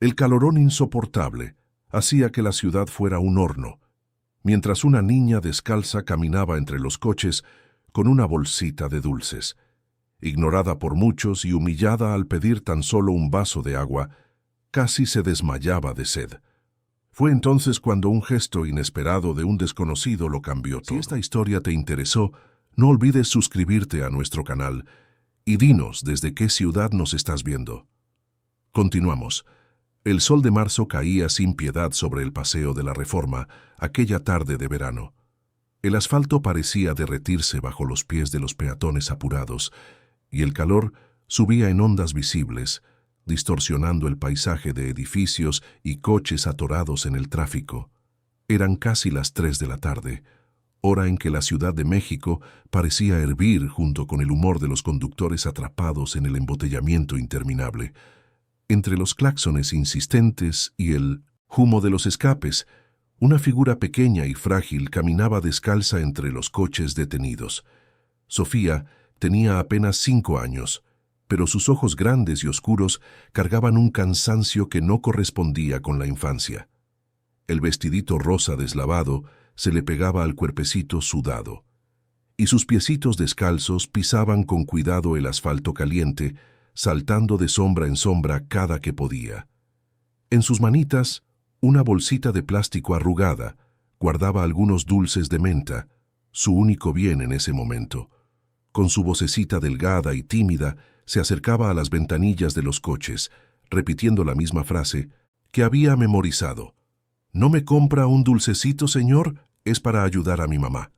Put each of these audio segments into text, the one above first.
El calorón insoportable hacía que la ciudad fuera un horno, mientras una niña descalza caminaba entre los coches con una bolsita de dulces. Ignorada por muchos y humillada al pedir tan solo un vaso de agua, casi se desmayaba de sed. Fue entonces cuando un gesto inesperado de un desconocido lo cambió todo. Si esta historia te interesó, no olvides suscribirte a nuestro canal y dinos desde qué ciudad nos estás viendo. Continuamos. El sol de marzo caía sin piedad sobre el Paseo de la Reforma aquella tarde de verano. El asfalto parecía derretirse bajo los pies de los peatones apurados, y el calor subía en ondas visibles, distorsionando el paisaje de edificios y coches atorados en el tráfico. Eran casi las 3 de la tarde, hora en que la Ciudad de México parecía hervir junto con el humor de los conductores atrapados en el embotellamiento interminable. Entre los claxones insistentes y el humo de los escapes, una figura pequeña y frágil caminaba descalza entre los coches detenidos. Sofía tenía apenas 5 años, pero sus ojos grandes y oscuros cargaban un cansancio que no correspondía con la infancia. El vestidito rosa deslavado se le pegaba al cuerpecito sudado, y sus piecitos descalzos pisaban con cuidado el asfalto caliente, saltando de sombra en sombra cada que podía. En sus manitas, una bolsita de plástico arrugada guardaba algunos dulces de menta, su único bien en ese momento. Con su vocecita delgada y tímida, se acercaba a las ventanillas de los coches, repitiendo la misma frase que había memorizado. «¿No me compra un dulcecito, señor? Es para ayudar a mi mamá».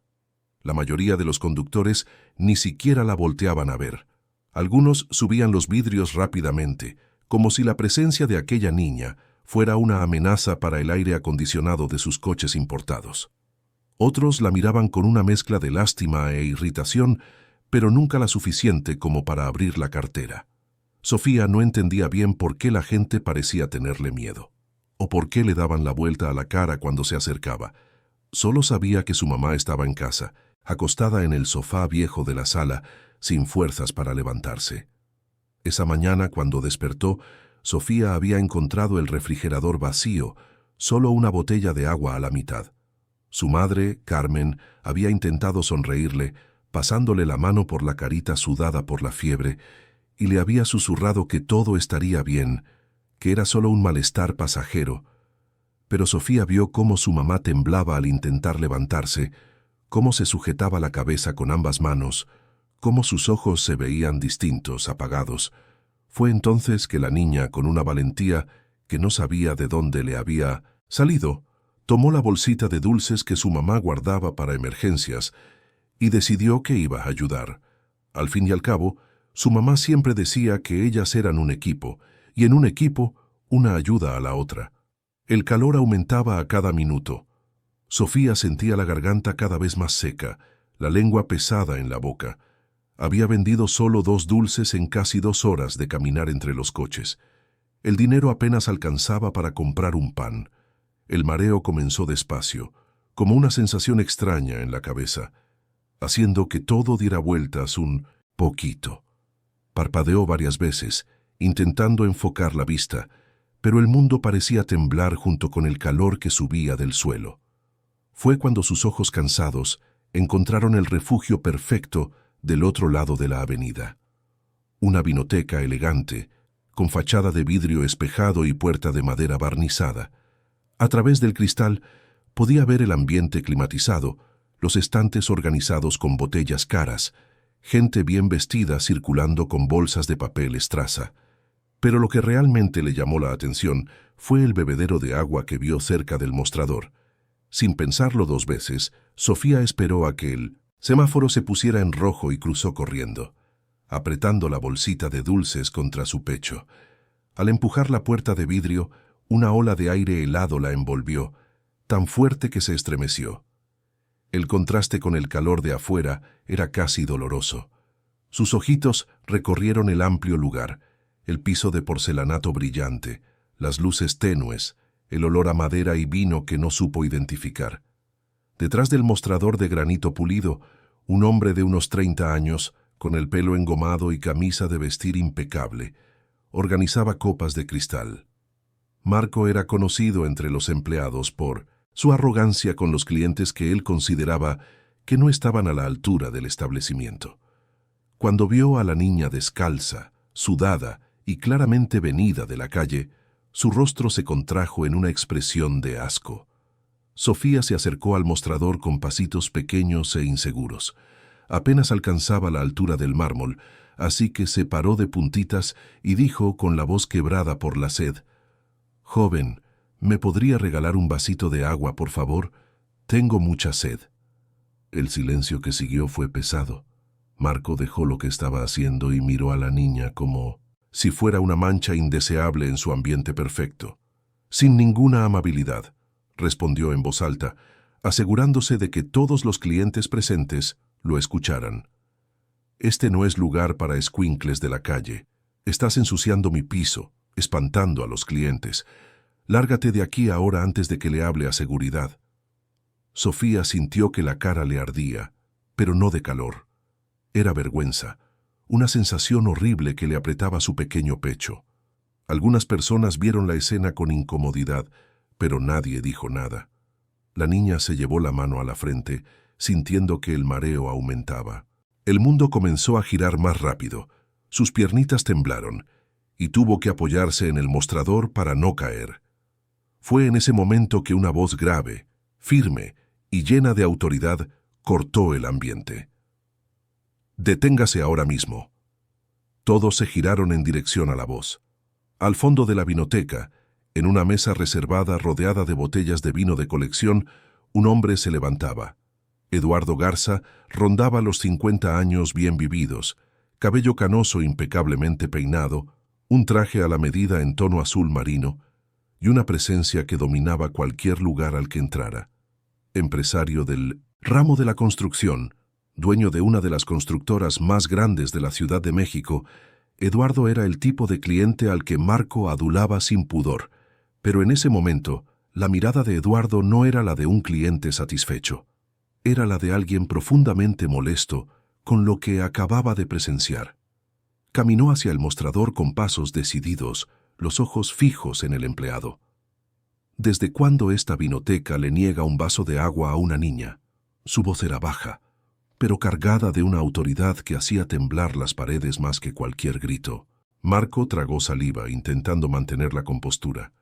La mayoría de los conductores ni siquiera la volteaban a ver. Algunos subían los vidrios rápidamente, como si la presencia de aquella niña fuera una amenaza para el aire acondicionado de sus coches importados. Otros la miraban con una mezcla de lástima e irritación, pero nunca la suficiente como para abrir la cartera. Sofía no entendía bien por qué la gente parecía tenerle miedo, o por qué le daban la vuelta a la cara cuando se acercaba. Solo sabía que su mamá estaba en casa, acostada en el sofá viejo de la sala, sin fuerzas para levantarse. Esa mañana, cuando despertó, Sofía había encontrado el refrigerador vacío, solo una botella de agua a la mitad. Su madre, Carmen, había intentado sonreírle, pasándole la mano por la carita sudada por la fiebre, y le había susurrado que todo estaría bien, que era solo un malestar pasajero. Pero Sofía vio cómo su mamá temblaba al intentar levantarse, cómo se sujetaba la cabeza con ambas manos, cómo sus ojos se veían distintos, apagados. Fue entonces que la niña, con una valentía que no sabía de dónde le había salido, tomó la bolsita de dulces que su mamá guardaba para emergencias y decidió que iba a ayudar. Al fin y al cabo, su mamá siempre decía que ellas eran un equipo, y en un equipo, una ayuda a la otra. El calor aumentaba a cada minuto. Sofía sentía la garganta cada vez más seca, la lengua pesada en la boca. Había vendido solo 2 dulces en casi 2 horas de caminar entre los coches. El dinero apenas alcanzaba para comprar un pan. El mareo comenzó despacio, como una sensación extraña en la cabeza, haciendo que todo diera vueltas un poquito. Parpadeó varias veces, intentando enfocar la vista, pero el mundo parecía temblar junto con el calor que subía del suelo. Fue cuando sus ojos cansados encontraron el refugio perfecto del otro lado de la avenida. Una vinoteca elegante, con fachada de vidrio espejado y puerta de madera barnizada. A través del cristal podía ver el ambiente climatizado, los estantes organizados con botellas caras, gente bien vestida circulando con bolsas de papel estraza. Pero lo que realmente le llamó la atención fue el bebedero de agua que vio cerca del mostrador. Sin pensarlo 2 veces, Sofía esperó a que el semáforo se pusiera en rojo y cruzó corriendo, apretando la bolsita de dulces contra su pecho. Al empujar la puerta de vidrio, una ola de aire helado la envolvió, tan fuerte que se estremeció. El contraste con el calor de afuera era casi doloroso. Sus ojitos recorrieron el amplio lugar, el piso de porcelanato brillante, las luces tenues, el olor a madera y vino que no supo identificar. Detrás del mostrador de granito pulido, un hombre de unos 30 años, con el pelo engomado y camisa de vestir impecable, organizaba copas de cristal. Marco era conocido entre los empleados por su arrogancia con los clientes que él consideraba que no estaban a la altura del establecimiento. Cuando vio a la niña descalza, sudada y claramente venida de la calle, su rostro se contrajo en una expresión de asco. Sofía se acercó al mostrador con pasitos pequeños e inseguros. Apenas alcanzaba la altura del mármol, así que se paró de puntitas y dijo con la voz quebrada por la sed: «Joven, ¿me podría regalar un vasito de agua, por favor? Tengo mucha sed». El silencio que siguió fue pesado. Marco dejó lo que estaba haciendo y miró a la niña como si fuera una mancha indeseable en su ambiente perfecto. Sin ninguna amabilidad, respondió en voz alta, asegurándose de que todos los clientes presentes lo escucharan. «Este no es lugar para escuincles de la calle. Estás ensuciando mi piso, espantando a los clientes. Lárgate de aquí ahora antes de que le hable a seguridad». Sofía sintió que la cara le ardía, pero no de calor. Era vergüenza, una sensación horrible que le apretaba su pequeño pecho. Algunas personas vieron la escena con incomodidad, pero nadie dijo nada. La niña se llevó la mano a la frente, sintiendo que el mareo aumentaba. El mundo comenzó a girar más rápido. Sus piernitas temblaron, y tuvo que apoyarse en el mostrador para no caer. Fue en ese momento que una voz grave, firme y llena de autoridad cortó el ambiente. «Deténgase ahora mismo». Todos se giraron en dirección a la voz. Al fondo de la vinoteca, en una mesa reservada rodeada de botellas de vino de colección, un hombre se levantaba. Eduardo Garza rondaba los 50 años bien vividos, cabello canoso impecablemente peinado, un traje a la medida en tono azul marino y una presencia que dominaba cualquier lugar al que entrara. Empresario del ramo de la construcción, dueño de una de las constructoras más grandes de la Ciudad de México, Eduardo era el tipo de cliente al que Marco adulaba sin pudor, pero en ese momento la mirada de Eduardo no era la de un cliente satisfecho. Era la de alguien profundamente molesto con lo que acababa de presenciar. Caminó hacia el mostrador con pasos decididos, los ojos fijos en el empleado. ¿Desde cuándo esta vinoteca le niega un vaso de agua a una niña? Su voz era baja, pero cargada de una autoridad que hacía temblar las paredes más que cualquier grito. Marco tragó saliva, intentando mantener la compostura.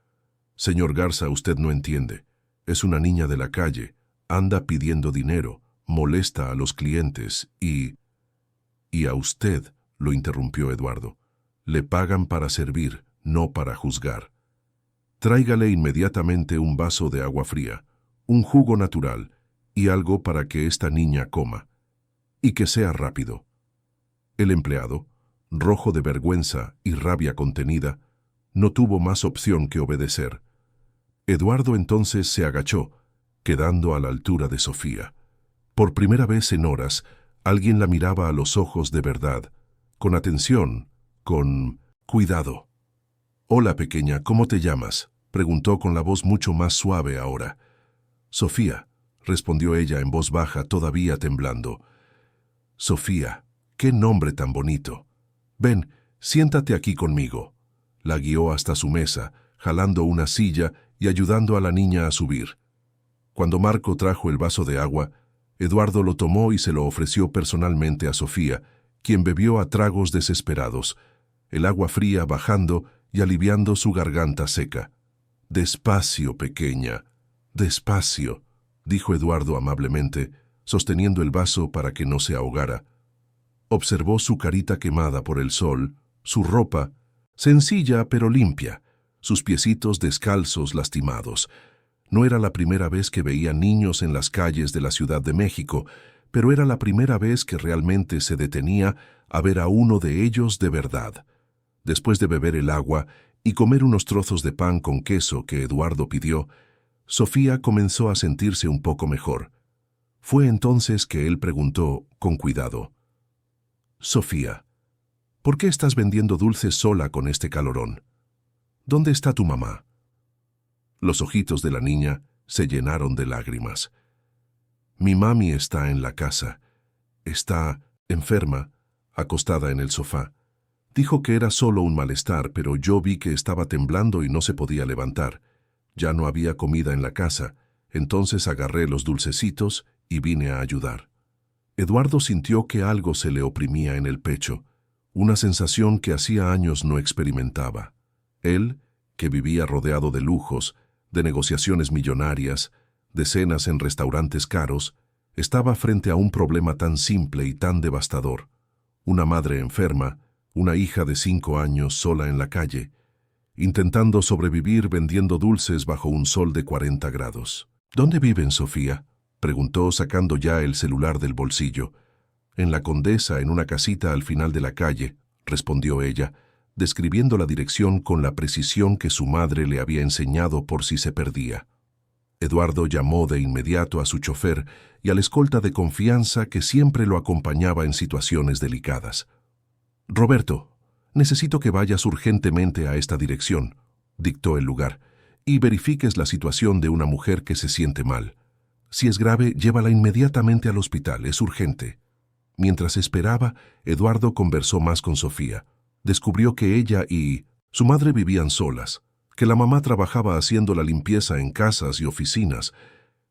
«Señor Garza, usted no entiende. Es una niña de la calle, anda pidiendo dinero, molesta a los clientes y...» «Y a usted», lo interrumpió Eduardo. «Le pagan para servir, no para juzgar. Tráigale inmediatamente un vaso de agua fría, un jugo natural y algo para que esta niña coma. Y que sea rápido». El empleado, rojo de vergüenza y rabia contenida, no tuvo más opción que obedecer. Eduardo entonces se agachó, quedando a la altura de Sofía. Por primera vez en horas, alguien la miraba a los ojos de verdad, con atención, con cuidado. «Hola, pequeña, ¿cómo te llamas?», preguntó con la voz mucho más suave ahora. «Sofía», respondió ella en voz baja, todavía temblando. «Sofía, qué nombre tan bonito. Ven, siéntate aquí conmigo». La guió hasta su mesa, jalando una silla y ayudando a la niña a subir. Cuando Marco trajo el vaso de agua, Eduardo lo tomó y se lo ofreció personalmente a Sofía, quien bebió a tragos desesperados, el agua fría bajando y aliviando su garganta seca. «Despacio, pequeña, despacio», dijo Eduardo amablemente, sosteniendo el vaso para que no se ahogara. Observó su carita quemada por el sol, su ropa, sencilla pero limpia, sus piecitos descalzos lastimados. No era la primera vez que veía niños en las calles de la Ciudad de México, pero era la primera vez que realmente se detenía a ver a uno de ellos de verdad. Después de beber el agua y comer unos trozos de pan con queso que Eduardo pidió, Sofía comenzó a sentirse un poco mejor. Fue entonces que él preguntó, con cuidado: «Sofía, ¿por qué estás vendiendo dulces sola con este calorón? ¿Dónde está tu mamá?» Los ojitos de la niña se llenaron de lágrimas. «Mi mami está en la casa. Está enferma, acostada en el sofá. Dijo que era solo un malestar, pero yo vi que estaba temblando y no se podía levantar. Ya no había comida en la casa, entonces agarré los dulcecitos y vine a ayudar. Eduardo sintió que algo se le oprimía en el pecho, una sensación que hacía años no experimentaba. Él, que vivía rodeado de lujos, de negociaciones millonarias, de cenas en restaurantes caros, estaba frente a un problema tan simple y tan devastador. Una madre enferma, una hija de 5 años sola en la calle, intentando sobrevivir vendiendo dulces bajo un sol de 40 grados. ¿Dónde viven, Sofía?, preguntó sacando ya el celular del bolsillo. En la Condesa, en una casita al final de la calle, respondió ella, describiendo la dirección con la precisión que su madre le había enseñado por si se perdía. Eduardo llamó de inmediato a su chofer y al escolta de confianza que siempre lo acompañaba en situaciones delicadas. «Roberto, necesito que vayas urgentemente a esta dirección», dictó el lugar, «y verifiques la situación de una mujer que se siente mal. Si es grave, llévala inmediatamente al hospital, es urgente». Mientras esperaba, Eduardo conversó más con Sofía. Descubrió que ella y su madre vivían solas, que la mamá trabajaba haciendo la limpieza en casas y oficinas,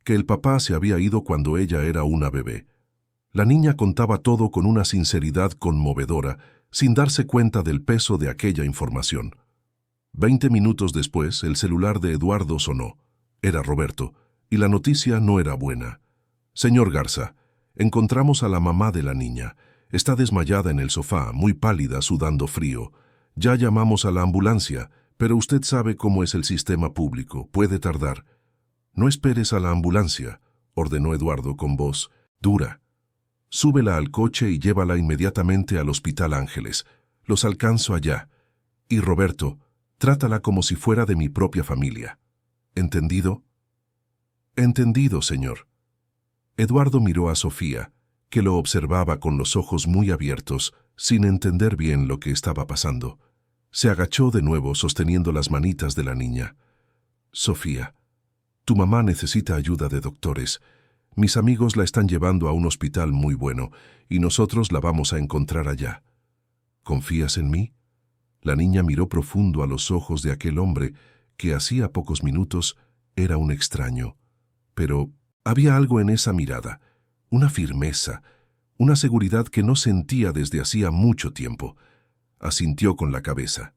que el papá se había ido cuando ella era una bebé. La niña contaba todo con una sinceridad conmovedora, sin darse cuenta del peso de aquella información. 20 minutos después, el celular de Eduardo sonó. Era Roberto, y la noticia no era buena. «Señor Garza, encontramos a la mamá de la niña. Está desmayada en el sofá, muy pálida, sudando frío. Ya llamamos a la ambulancia, pero usted sabe cómo es el sistema público, puede tardar». «No esperes a la ambulancia», ordenó Eduardo con voz dura. «Súbela al coche y llévala inmediatamente al Hospital Ángeles. Los alcanzo allá. Y Roberto, trátala como si fuera de mi propia familia. ¿Entendido?» «Entendido, señor». Eduardo miró a Sofía, que lo observaba con los ojos muy abiertos, sin entender bien lo que estaba pasando. Se agachó de nuevo sosteniendo las manitas de la niña. «Sofía, tu mamá necesita ayuda de doctores. Mis amigos la están llevando a un hospital muy bueno y nosotros la vamos a encontrar allá. ¿Confías en mí?». La niña miró profundo a los ojos de aquel hombre que hacía pocos minutos era un extraño. Pero había algo en esa mirada, una firmeza, una seguridad que no sentía desde hacía mucho tiempo. Asintió con la cabeza.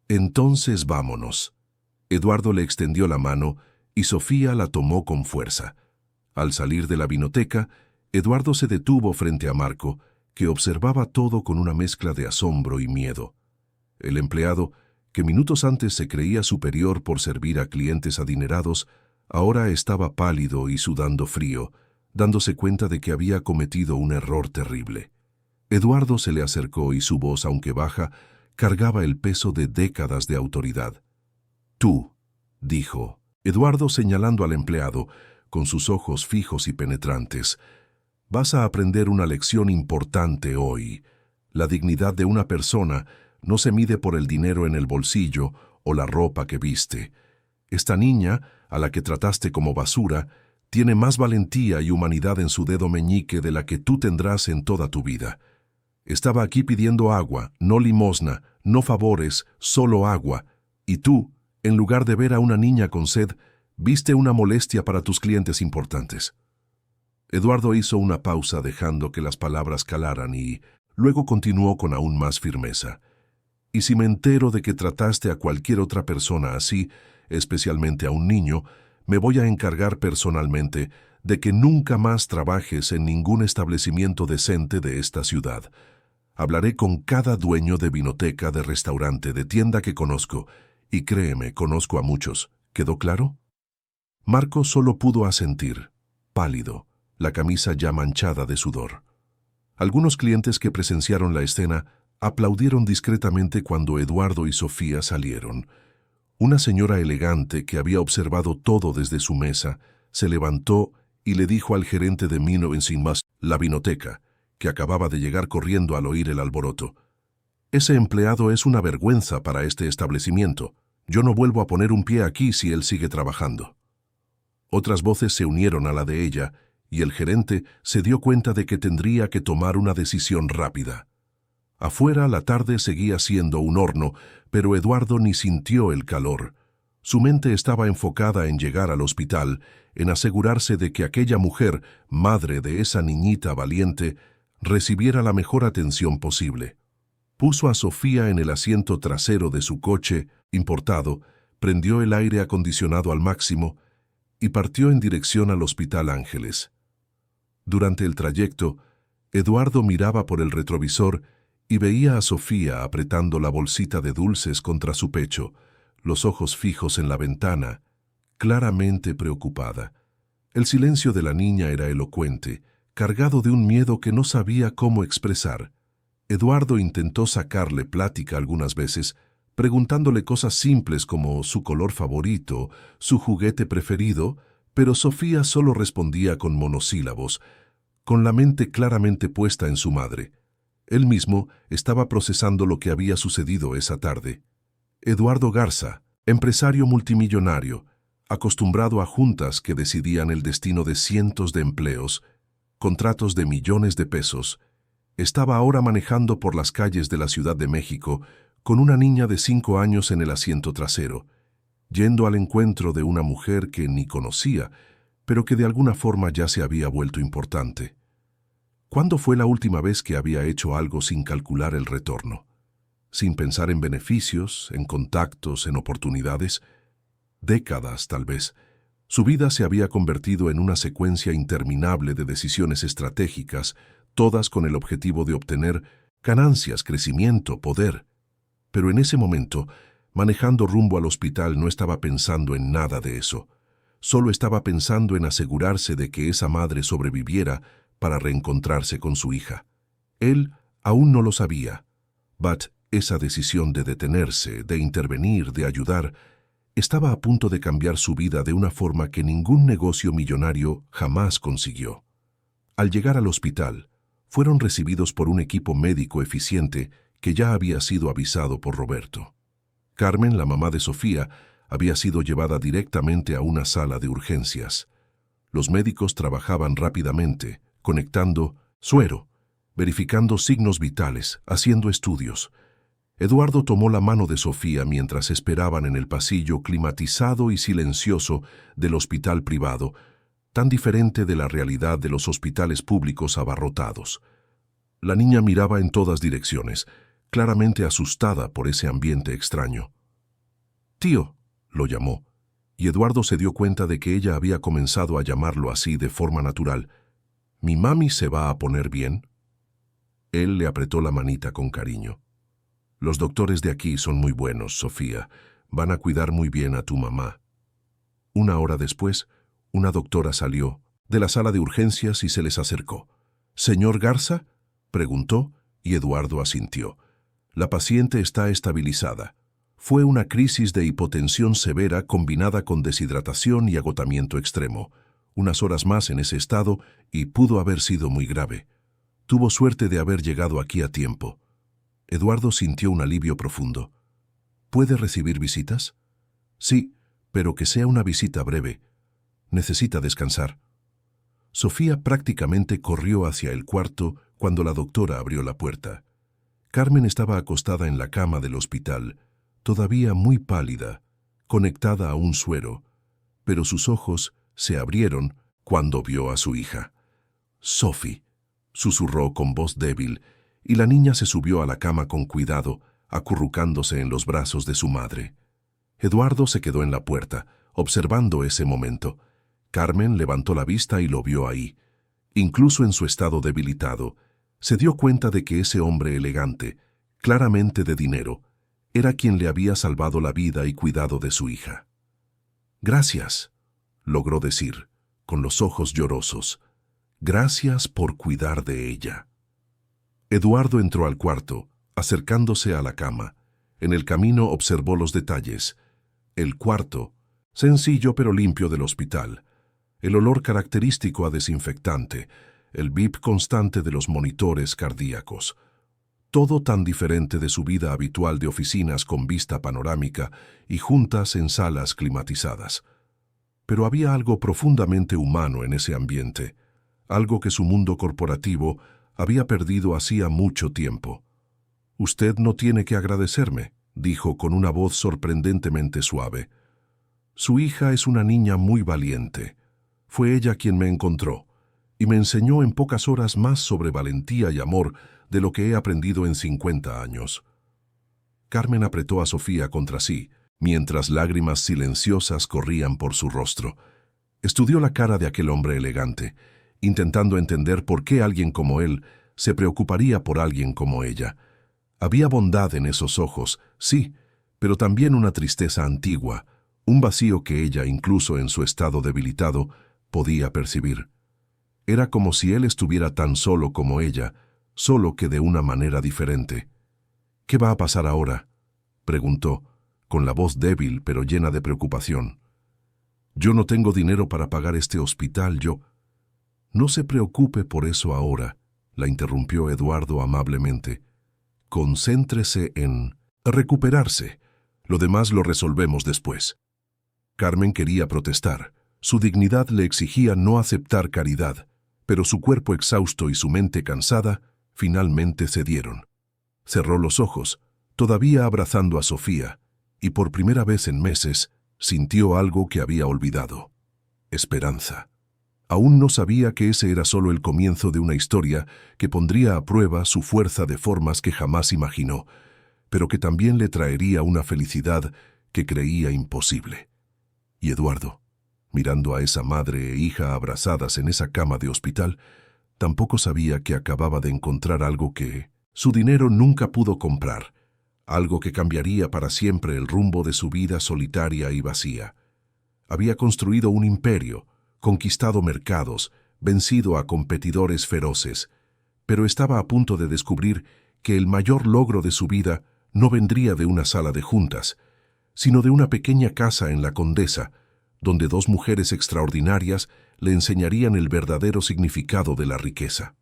«Entonces vámonos». Eduardo le extendió la mano y Sofía la tomó con fuerza. Al salir de la vinoteca, Eduardo se detuvo frente a Marco, que observaba todo con una mezcla de asombro y miedo. El empleado, que minutos antes se creía superior por servir a clientes adinerados, ahora estaba pálido y sudando frío, dándose cuenta de que había cometido un error terrible. Eduardo se le acercó y su voz, aunque baja, cargaba el peso de décadas de autoridad. «Tú», dijo, Eduardo señalando al empleado, con sus ojos fijos y penetrantes, «vas a aprender una lección importante hoy. La dignidad de una persona no se mide por el dinero en el bolsillo o la ropa que viste. Esta niña, a la que trataste como basura, tiene más valentía y humanidad en su dedo meñique de la que tú tendrás en toda tu vida. Estaba aquí pidiendo agua, no limosna, no favores, solo agua, y tú, en lugar de ver a una niña con sed, viste una molestia para tus clientes importantes». Eduardo hizo una pausa dejando que las palabras calaran y luego continuó con aún más firmeza. «Y si me entero de que trataste a cualquier otra persona así, especialmente a un niño, me voy a encargar personalmente de que nunca más trabajes en ningún establecimiento decente de esta ciudad. Hablaré con cada dueño de vinoteca, de restaurante, de tienda que conozco, y créeme, conozco a muchos. ¿Quedó claro?». Marco solo pudo asentir, pálido, la camisa ya manchada de sudor. Algunos clientes que presenciaron la escena aplaudieron discretamente cuando Eduardo y Sofía salieron. Una señora elegante que había observado todo desde su mesa se levantó y le dijo al gerente de Mino en Sin Más, la vinoteca, que acababa de llegar corriendo al oír el alboroto: «Ese empleado es una vergüenza para este establecimiento. Yo no vuelvo a poner un pie aquí si él sigue trabajando». Otras voces se unieron a la de ella y el gerente se dio cuenta de que tendría que tomar una decisión rápida. Afuera la tarde seguía siendo un horno, pero Eduardo ni sintió el calor. Su mente estaba enfocada en llegar al hospital, en asegurarse de que aquella mujer, madre de esa niñita valiente, recibiera la mejor atención posible. Puso a Sofía en el asiento trasero de su coche importado, prendió el aire acondicionado al máximo y partió en dirección al Hospital Ángeles. Durante el trayecto, Eduardo miraba por el retrovisor y veía a Sofía apretando la bolsita de dulces contra su pecho, los ojos fijos en la ventana, claramente preocupada. El silencio de la niña era elocuente, cargado de un miedo que no sabía cómo expresar. Eduardo intentó sacarle plática algunas veces, preguntándole cosas simples como su color favorito, su juguete preferido, pero Sofía solo respondía con monosílabos, con la mente claramente puesta en su madre. Él mismo estaba procesando lo que había sucedido esa tarde. Eduardo Garza, empresario multimillonario, acostumbrado a juntas que decidían el destino de cientos de empleos, contratos de millones de pesos, estaba ahora manejando por las calles de la Ciudad de México con una niña de 5 años en el asiento trasero, yendo al encuentro de una mujer que ni conocía, pero que de alguna forma ya se había vuelto importante. ¿Cuándo fue la última vez que había hecho algo sin calcular el retorno? Sin pensar en beneficios, en contactos, en oportunidades. Décadas, tal vez. Su vida se había convertido en una secuencia interminable de decisiones estratégicas, todas con el objetivo de obtener ganancias, crecimiento, poder. Pero en ese momento, manejando rumbo al hospital, no estaba pensando en nada de eso. Solo estaba pensando en asegurarse de que esa madre sobreviviera para reencontrarse con su hija. Él aún no lo sabía. But esa decisión de detenerse, de intervenir, de ayudar, estaba a punto de cambiar su vida de una forma que ningún negocio millonario jamás consiguió. Al llegar al hospital, fueron recibidos por un equipo médico eficiente que ya había sido avisado por Roberto. Carmen, la mamá de Sofía, había sido llevada directamente a una sala de urgencias. Los médicos trabajaban rápidamente, conectando suero, verificando signos vitales, haciendo estudios. Eduardo tomó la mano de Sofía mientras esperaban en el pasillo climatizado y silencioso del hospital privado, tan diferente de la realidad de los hospitales públicos abarrotados. La niña miraba en todas direcciones, claramente asustada por ese ambiente extraño. «Tío», lo llamó, y Eduardo se dio cuenta de que ella había comenzado a llamarlo así de forma natural. «¿Mi mami se va a poner bien?» Él le apretó la manita con cariño. «Los doctores de aquí son muy buenos, Sofía. Van a cuidar muy bien a tu mamá». Una hora después, una doctora salió de la sala de urgencias y se les acercó. «¿Señor Garza?», preguntó, y Eduardo asintió. «La paciente está estabilizada. Fue una crisis de hipotensión severa combinada con deshidratación y agotamiento extremo. Unas horas más en ese estado y pudo haber sido muy grave. Tuvo suerte de haber llegado aquí a tiempo». Eduardo sintió un alivio profundo. «¿Puede recibir visitas?» «Sí, pero que sea una visita breve. Necesita descansar». Sofía prácticamente corrió hacia el cuarto cuando la doctora abrió la puerta. Carmen estaba acostada en la cama del hospital, todavía muy pálida, conectada a un suero, pero sus ojos se abrieron cuando vio a su hija. «Sophie», susurró con voz débil, y la niña se subió a la cama con cuidado, acurrucándose en los brazos de su madre. Eduardo se quedó en la puerta, observando ese momento. Carmen levantó la vista y lo vio ahí. Incluso en su estado debilitado, se dio cuenta de que ese hombre elegante, claramente de dinero, era quien le había salvado la vida y cuidado de su hija. «Gracias», logró decir, con los ojos llorosos. «Gracias por cuidar de ella». Eduardo entró al cuarto, acercándose a la cama. En el camino observó los detalles. El cuarto, sencillo pero limpio del hospital. El olor característico a desinfectante. El bip constante de los monitores cardíacos. Todo tan diferente de su vida habitual de oficinas con vista panorámica y juntas en salas climatizadas. Pero había algo profundamente humano en ese ambiente, algo que su mundo corporativo había perdido hacía mucho tiempo. Usted no tiene que agradecerme, dijo con una voz sorprendentemente suave. Su hija es una niña muy valiente. Fue ella quien me encontró y me enseñó en pocas horas más sobre valentía y amor de lo que he aprendido en 50 años. Carmen apretó a Sofía contra sí, mientras lágrimas silenciosas corrían por su rostro. Estudió la cara de aquel hombre elegante, intentando entender por qué alguien como él se preocuparía por alguien como ella. Había bondad en esos ojos, sí, pero también una tristeza antigua, un vacío que ella, incluso en su estado debilitado, podía percibir. Era como si él estuviera tan solo como ella, solo que de una manera diferente. «¿Qué va a pasar ahora?», preguntó, con la voz débil pero llena de preocupación. «Yo no tengo dinero para pagar este hospital, yo...» «No se preocupe por eso ahora», la interrumpió Eduardo amablemente. «Concéntrese en recuperarse. Lo demás lo resolvemos después». Carmen quería protestar. Su dignidad le exigía no aceptar caridad, pero su cuerpo exhausto y su mente cansada finalmente cedieron. Cerró los ojos, todavía abrazando a Sofía, y por primera vez en meses sintió algo que había olvidado: esperanza. Aún no sabía que ese era solo el comienzo de una historia que pondría a prueba su fuerza de formas que jamás imaginó, pero que también le traería una felicidad que creía imposible. Y Eduardo, mirando a esa madre e hija abrazadas en esa cama de hospital, tampoco sabía que acababa de encontrar algo que su dinero nunca pudo comprar, algo que cambiaría para siempre el rumbo de su vida solitaria y vacía. Había construido un imperio, conquistado mercados, vencido a competidores feroces, pero estaba a punto de descubrir que el mayor logro de su vida no vendría de una sala de juntas, sino de una pequeña casa en la Condesa, donde dos mujeres extraordinarias le enseñarían el verdadero significado de la riqueza.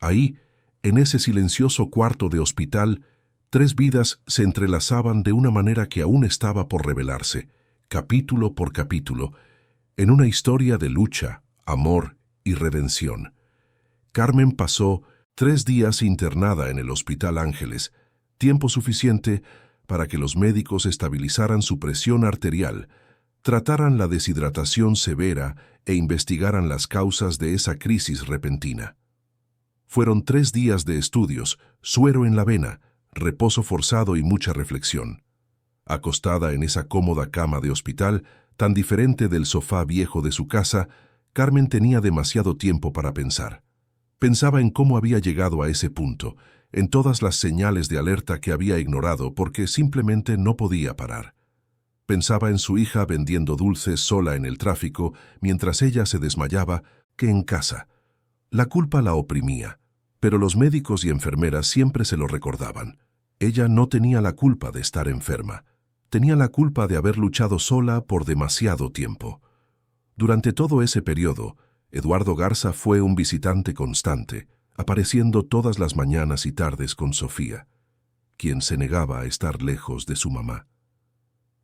Ahí, en ese silencioso cuarto de hospital, 3 vidas se entrelazaban de una manera que aún estaba por revelarse, capítulo por capítulo, en una historia de lucha, amor y redención. Carmen pasó 3 días internada en el Hospital Ángeles, tiempo suficiente para que los médicos estabilizaran su presión arterial, trataran la deshidratación severa e investigaran las causas de esa crisis repentina. Fueron 3 días de estudios, suero en la vena, reposo forzado y mucha reflexión. Acostada en esa cómoda cama de hospital, tan diferente del sofá viejo de su casa, Carmen tenía demasiado tiempo para pensar. Pensaba en cómo había llegado a ese punto, en todas las señales de alerta que había ignorado porque simplemente no podía parar. Pensaba en su hija vendiendo dulces sola en el tráfico mientras ella se desmayaba, que en casa. La culpa la oprimía, pero los médicos y enfermeras siempre se lo recordaban. Ella no tenía la culpa de estar enferma. Tenía la culpa de haber luchado sola por demasiado tiempo. Durante todo ese periodo, Eduardo Garza fue un visitante constante, apareciendo todas las mañanas y tardes con Sofía, quien se negaba a estar lejos de su mamá.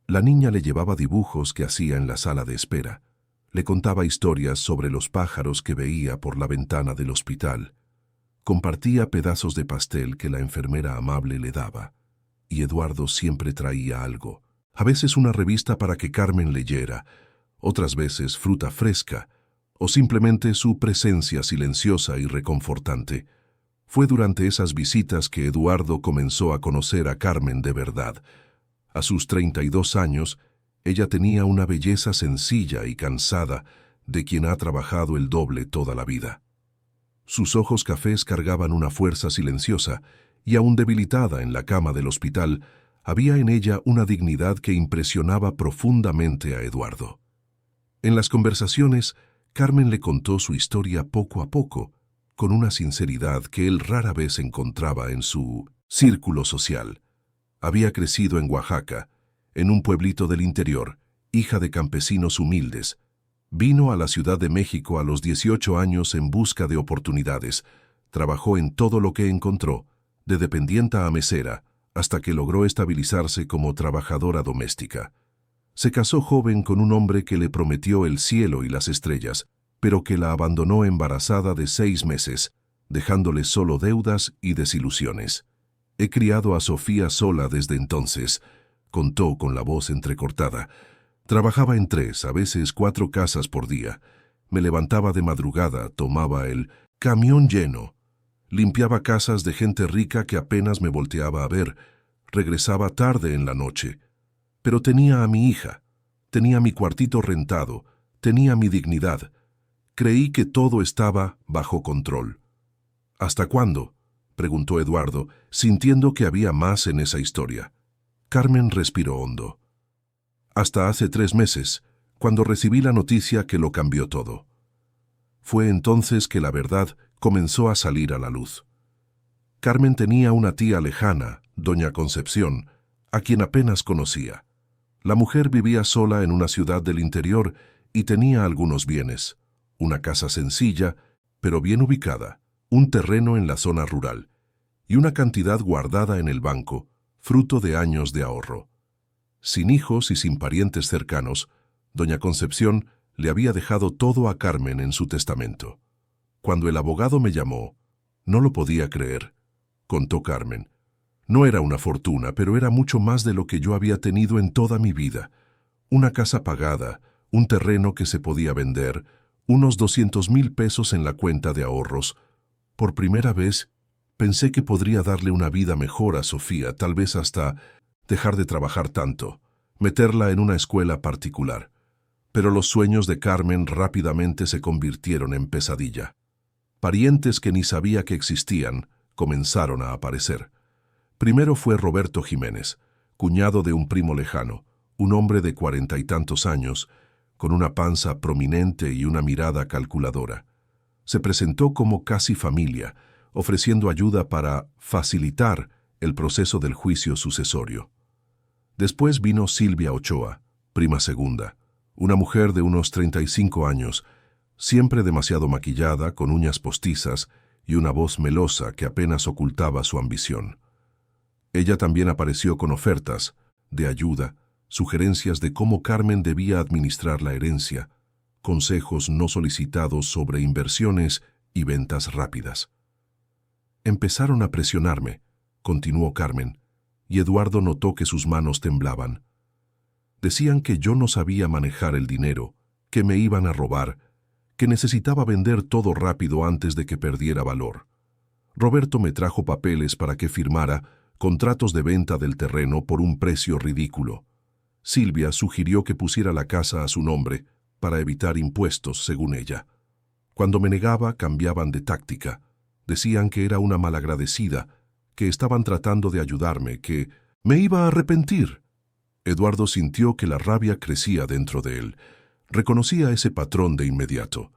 La niña le llevaba dibujos que hacía en la sala de espera, le contaba historias sobre los pájaros que veía por la ventana del hospital, compartía pedazos de pastel que la enfermera amable le daba, y Eduardo siempre traía algo, a veces una revista para que Carmen leyera, otras veces fruta fresca, o simplemente su presencia silenciosa y reconfortante. Fue durante esas visitas que Eduardo comenzó a conocer a Carmen de verdad. A sus 32 años, ella tenía una belleza sencilla y cansada de quien ha trabajado el doble toda la vida. Sus ojos cafés cargaban una fuerza silenciosa y aún debilitada en la cama del hospital, había en ella una dignidad que impresionaba profundamente a Eduardo. En las conversaciones, Carmen le contó su historia poco a poco, con una sinceridad que él rara vez encontraba en su círculo social. Había crecido en Oaxaca, en un pueblito del interior, hija de campesinos humildes. Vino a la Ciudad de México a los 18 años en busca de oportunidades. Trabajó en todo lo que encontró, de dependienta a mesera, hasta que logró estabilizarse como trabajadora doméstica. Se casó joven con un hombre que le prometió el cielo y las estrellas, pero que la abandonó embarazada de 6 meses, dejándole solo deudas y desilusiones. He criado a Sofía sola desde entonces, contó con la voz entrecortada. Trabajaba en 3, a veces 4 casas por día. Me levantaba de madrugada, tomaba el camión lleno, limpiaba casas de gente rica que apenas me volteaba a ver, regresaba tarde en la noche. Pero tenía a mi hija, tenía mi cuartito rentado, tenía mi dignidad. Creí que todo estaba bajo control. ¿Hasta cuándo?, preguntó Eduardo, sintiendo que había más en esa historia. Carmen respiró hondo. Hasta hace 3 meses, cuando recibí la noticia que lo cambió todo. Fue entonces que la verdad comenzó a salir a la luz. Carmen tenía una tía lejana, doña Concepción, a quien apenas conocía. La mujer vivía sola en una ciudad del interior y tenía algunos bienes. Una casa sencilla, pero bien ubicada, un terreno en la zona rural, y una cantidad guardada en el banco, fruto de años de ahorro. Sin hijos y sin parientes cercanos, doña Concepción le había dejado todo a Carmen en su testamento. Cuando el abogado me llamó, no lo podía creer, contó Carmen. No era una fortuna, pero era mucho más de lo que yo había tenido en toda mi vida. Una casa pagada, un terreno que se podía vender, unos 200,000 pesos en la cuenta de ahorros. Por primera vez, pensé que podría darle una vida mejor a Sofía, tal vez hasta dejar de trabajar tanto, meterla en una escuela particular. Pero los sueños de Carmen rápidamente se convirtieron en pesadilla. Parientes que ni sabía que existían comenzaron a aparecer. Primero fue Roberto Jiménez, cuñado de un primo lejano, un hombre de 40 y tantos años, con una panza prominente y una mirada calculadora. Se presentó como casi familia, ofreciendo ayuda para facilitar el proceso del juicio sucesorio. Después vino Silvia Ochoa, prima segunda, una mujer de unos 35 años, siempre demasiado maquillada, con uñas postizas y una voz melosa que apenas ocultaba su ambición. Ella también apareció con ofertas de ayuda, sugerencias de cómo Carmen debía administrar la herencia, consejos no solicitados sobre inversiones y ventas rápidas. Empezaron a presionarme, continuó Carmen, y Eduardo notó que sus manos temblaban. Decían que yo no sabía manejar el dinero, que me iban a robar, que necesitaba vender todo rápido antes de que perdiera valor. Roberto me trajo papeles para que firmara contratos de venta del terreno por un precio ridículo. Silvia sugirió que pusiera la casa a su nombre para evitar impuestos, según ella. Cuando me negaba, cambiaban de táctica. Decían que era una malagradecida, que estaban tratando de ayudarme, que me iba a arrepentir. Eduardo sintió que la rabia crecía dentro de él. Reconocía ese patrón de inmediato.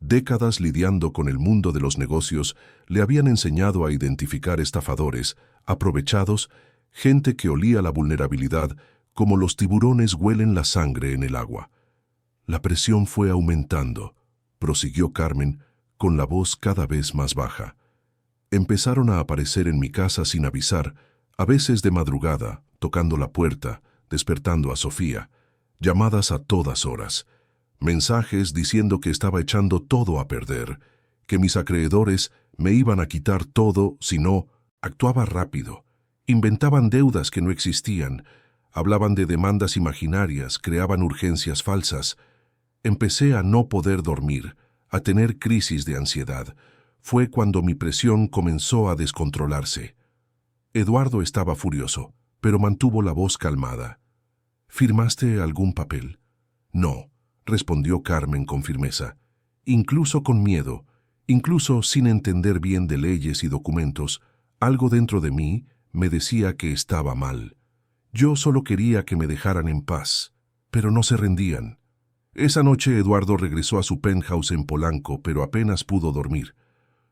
Décadas lidiando con el mundo de los negocios le habían enseñado a identificar estafadores, aprovechados, gente que olía la vulnerabilidad como los tiburones huelen la sangre en el agua. La presión fue aumentando, prosiguió Carmen, con la voz cada vez más baja. Empezaron a aparecer en mi casa sin avisar, a veces de madrugada, tocando la puerta, despertando a Sofía, llamadas a todas horas, mensajes diciendo que estaba echando todo a perder, que mis acreedores me iban a quitar todo si no actuaba rápido. Inventaban deudas que no existían, hablaban de demandas imaginarias, creaban urgencias falsas. Empecé a no poder dormir, a tener crisis de ansiedad. Fue cuando mi presión comenzó a descontrolarse. Eduardo estaba furioso, pero mantuvo la voz calmada. ¿Firmaste algún papel? No, respondió Carmen con firmeza. Incluso con miedo, incluso sin entender bien de leyes y documentos, algo dentro de mí me decía que estaba mal. Yo solo quería que me dejaran en paz, pero no se rendían. Esa noche Eduardo regresó a su penthouse en Polanco, pero apenas pudo dormir.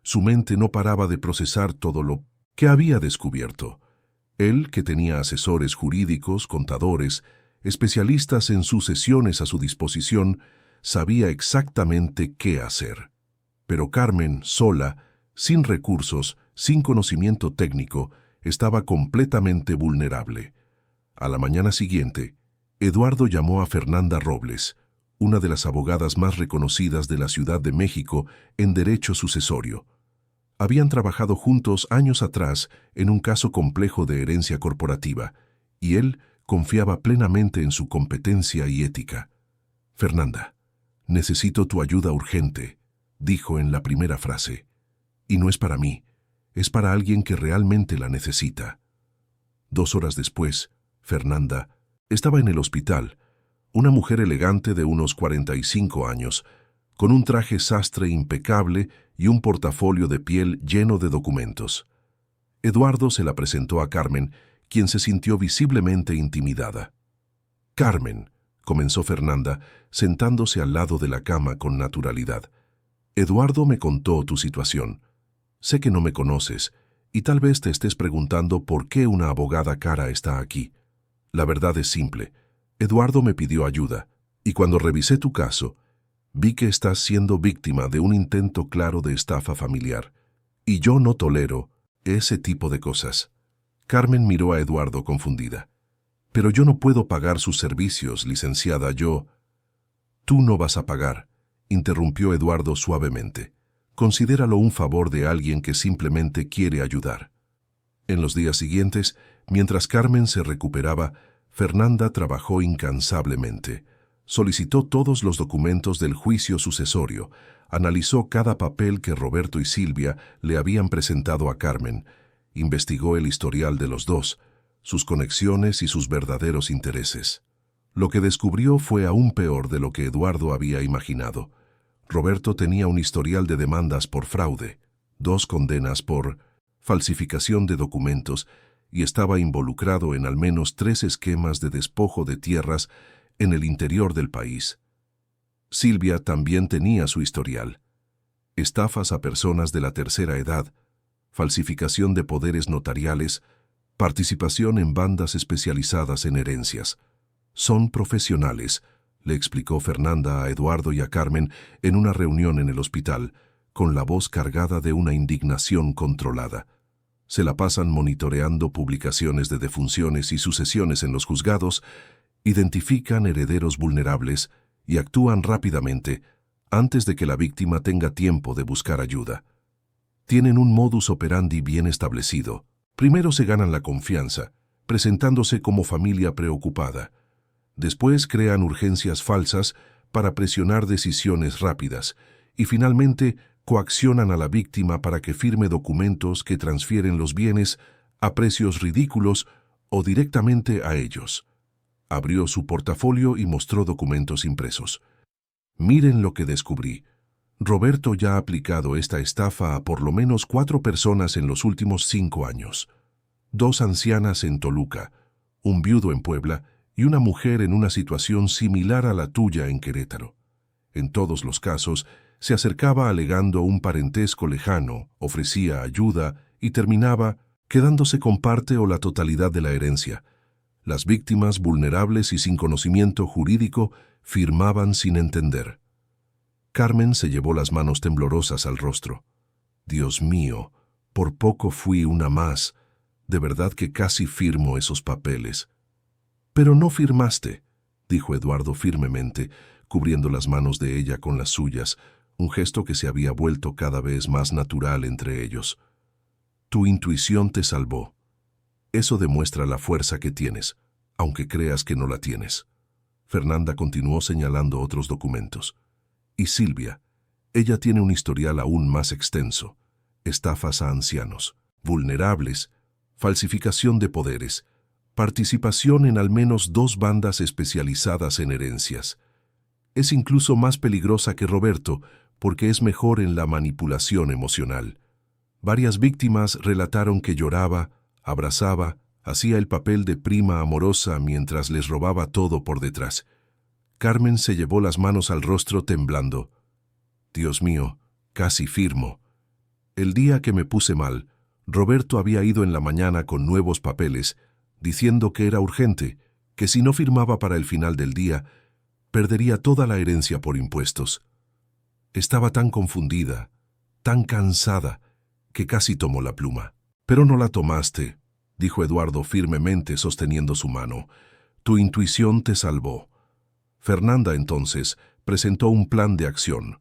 Su mente no paraba de procesar todo lo que había descubierto. Él, que tenía asesores jurídicos, contadores, especialistas en sucesiones a su disposición, sabía exactamente qué hacer. Pero Carmen, sola, sin recursos, sin conocimiento técnico, estaba completamente vulnerable. A la mañana siguiente, Eduardo llamó a Fernanda Robles, una de las abogadas más reconocidas de la Ciudad de México en derecho sucesorio. Habían trabajado juntos años atrás en un caso complejo de herencia corporativa, y él confiaba plenamente en su competencia y ética. «Fernanda, necesito tu ayuda urgente», dijo en la primera frase. «Y no es para mí, es para alguien que realmente la necesita». 2 horas después, Fernanda estaba en el hospital, una mujer elegante de unos 45 años, con un traje sastre impecable y un portafolio de piel lleno de documentos. Eduardo se la presentó a Carmen, quien se sintió visiblemente intimidada. «Carmen», comenzó Fernanda, sentándose al lado de la cama con naturalidad. «Eduardo me contó tu situación. Sé que no me conoces, y tal vez te estés preguntando por qué una abogada cara está aquí. La verdad es simple. Eduardo me pidió ayuda, y cuando revisé tu caso, vi que estás siendo víctima de un intento claro de estafa familiar, y yo no tolero ese tipo de cosas». Carmen miró a Eduardo confundida. «Pero yo no puedo pagar sus servicios, licenciada, yo...». «Tú no vas a pagar», interrumpió Eduardo suavemente. «Considéralo un favor de alguien que simplemente quiere ayudar». En los días siguientes, mientras Carmen se recuperaba, Fernanda trabajó incansablemente. Solicitó todos los documentos del juicio sucesorio, analizó cada papel que Roberto y Silvia le habían presentado a Carmen, investigó el historial de los dos, sus conexiones y sus verdaderos intereses. Lo que descubrió fue aún peor de lo que Eduardo había imaginado. Roberto tenía un historial de demandas por fraude, 2 condenas por falsificación de documentos y estaba involucrado en al menos 3 esquemas de despojo de tierras en el interior del país. Silvia también tenía su historial: estafas a personas de la tercera edad, falsificación de poderes notariales, participación en bandas especializadas en herencias. «Son profesionales», le explicó Fernanda a Eduardo y a Carmen en una reunión en el hospital, con la voz cargada de una indignación controlada. «Se la pasan monitoreando publicaciones de defunciones y sucesiones en los juzgados, identifican herederos vulnerables y actúan rápidamente antes de que la víctima tenga tiempo de buscar ayuda. Tienen un modus operandi bien establecido. Primero se ganan la confianza, presentándose como familia preocupada. Después crean urgencias falsas para presionar decisiones rápidas y finalmente coaccionan a la víctima para que firme documentos que transfieren los bienes a precios ridículos o directamente a ellos». Abrió su portafolio y mostró documentos impresos. «Miren lo que descubrí. Roberto ya ha aplicado esta estafa a por lo menos 4 personas en los últimos 5 años. 2 ancianas en Toluca, un viudo en Puebla y una mujer en una situación similar a la tuya en Querétaro. En todos los casos, se acercaba alegando un parentesco lejano, ofrecía ayuda y terminaba quedándose con parte o la totalidad de la herencia. Las víctimas vulnerables y sin conocimiento jurídico firmaban sin entender». Carmen se llevó las manos temblorosas al rostro. «Dios mío, por poco fui una más. De verdad que casi firmo esos papeles». «Pero no firmaste», dijo Eduardo firmemente, cubriendo las manos de ella con las suyas, un gesto que se había vuelto cada vez más natural entre ellos. «Tu intuición te salvó. Eso demuestra la fuerza que tienes, aunque creas que no la tienes». Fernanda continuó señalando otros documentos. «Y Silvia, ella tiene un historial aún más extenso: estafas a ancianos, vulnerables, falsificación de poderes, participación en al menos 2 bandas especializadas en herencias. Es incluso más peligrosa que Roberto porque es mejor en la manipulación emocional. Varias víctimas relataron que lloraba, abrazaba, hacía el papel de prima amorosa mientras les robaba todo por detrás». Carmen se llevó las manos al rostro temblando. «Dios mío, casi firmo. El día que me puse mal, Roberto había ido en la mañana con nuevos papeles, diciendo que era urgente, que si no firmaba para el final del día, perdería toda la herencia por impuestos. Estaba tan confundida, tan cansada, que casi tomó la pluma. «Pero no la tomaste», dijo Eduardo firmemente sosteniendo su mano. «Tu intuición te salvó». Fernanda entonces presentó un plan de acción.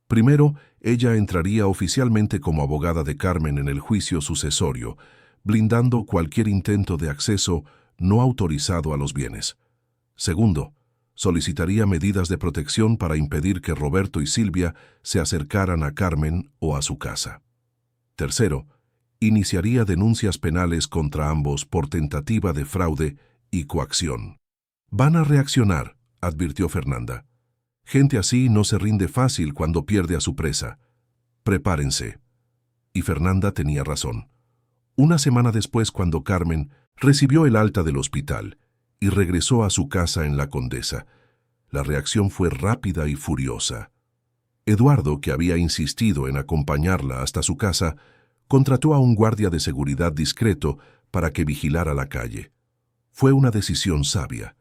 Primero, ella entraría oficialmente como abogada de Carmen en el juicio sucesorio, blindando cualquier intento de acceso no autorizado a los bienes. Segundo, solicitaría medidas de protección para impedir que Roberto y Silvia se acercaran a Carmen o a su casa. Tercero, iniciaría denuncias penales contra ambos por tentativa de fraude y coacción. «Van a reaccionar», advirtió Fernanda. «Gente así no se rinde fácil cuando pierde a su presa. Prepárense». Y Fernanda tenía razón. Una semana después, cuando Carmen recibió el alta del hospital y regresó a su casa en La Condesa, la reacción fue rápida y furiosa. Eduardo, que había insistido en acompañarla hasta su casa, contrató a un guardia de seguridad discreto para que vigilara la calle. Fue una decisión sabia.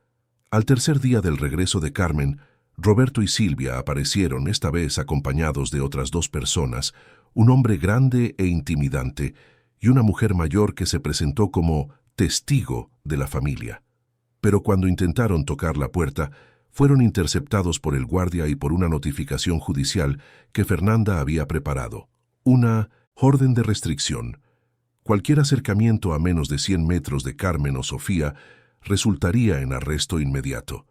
Al tercer día del regreso de Carmen, Roberto y Silvia aparecieron, esta vez acompañados de otras dos personas, un hombre grande e intimidante y una mujer mayor que se presentó como testigo de la familia. Pero cuando intentaron tocar la puerta, fueron interceptados por el guardia y por una notificación judicial que Fernanda había preparado. Una orden de restricción. Cualquier acercamiento a menos de 100 metros de Carmen o Sofía resultaría en arresto inmediato.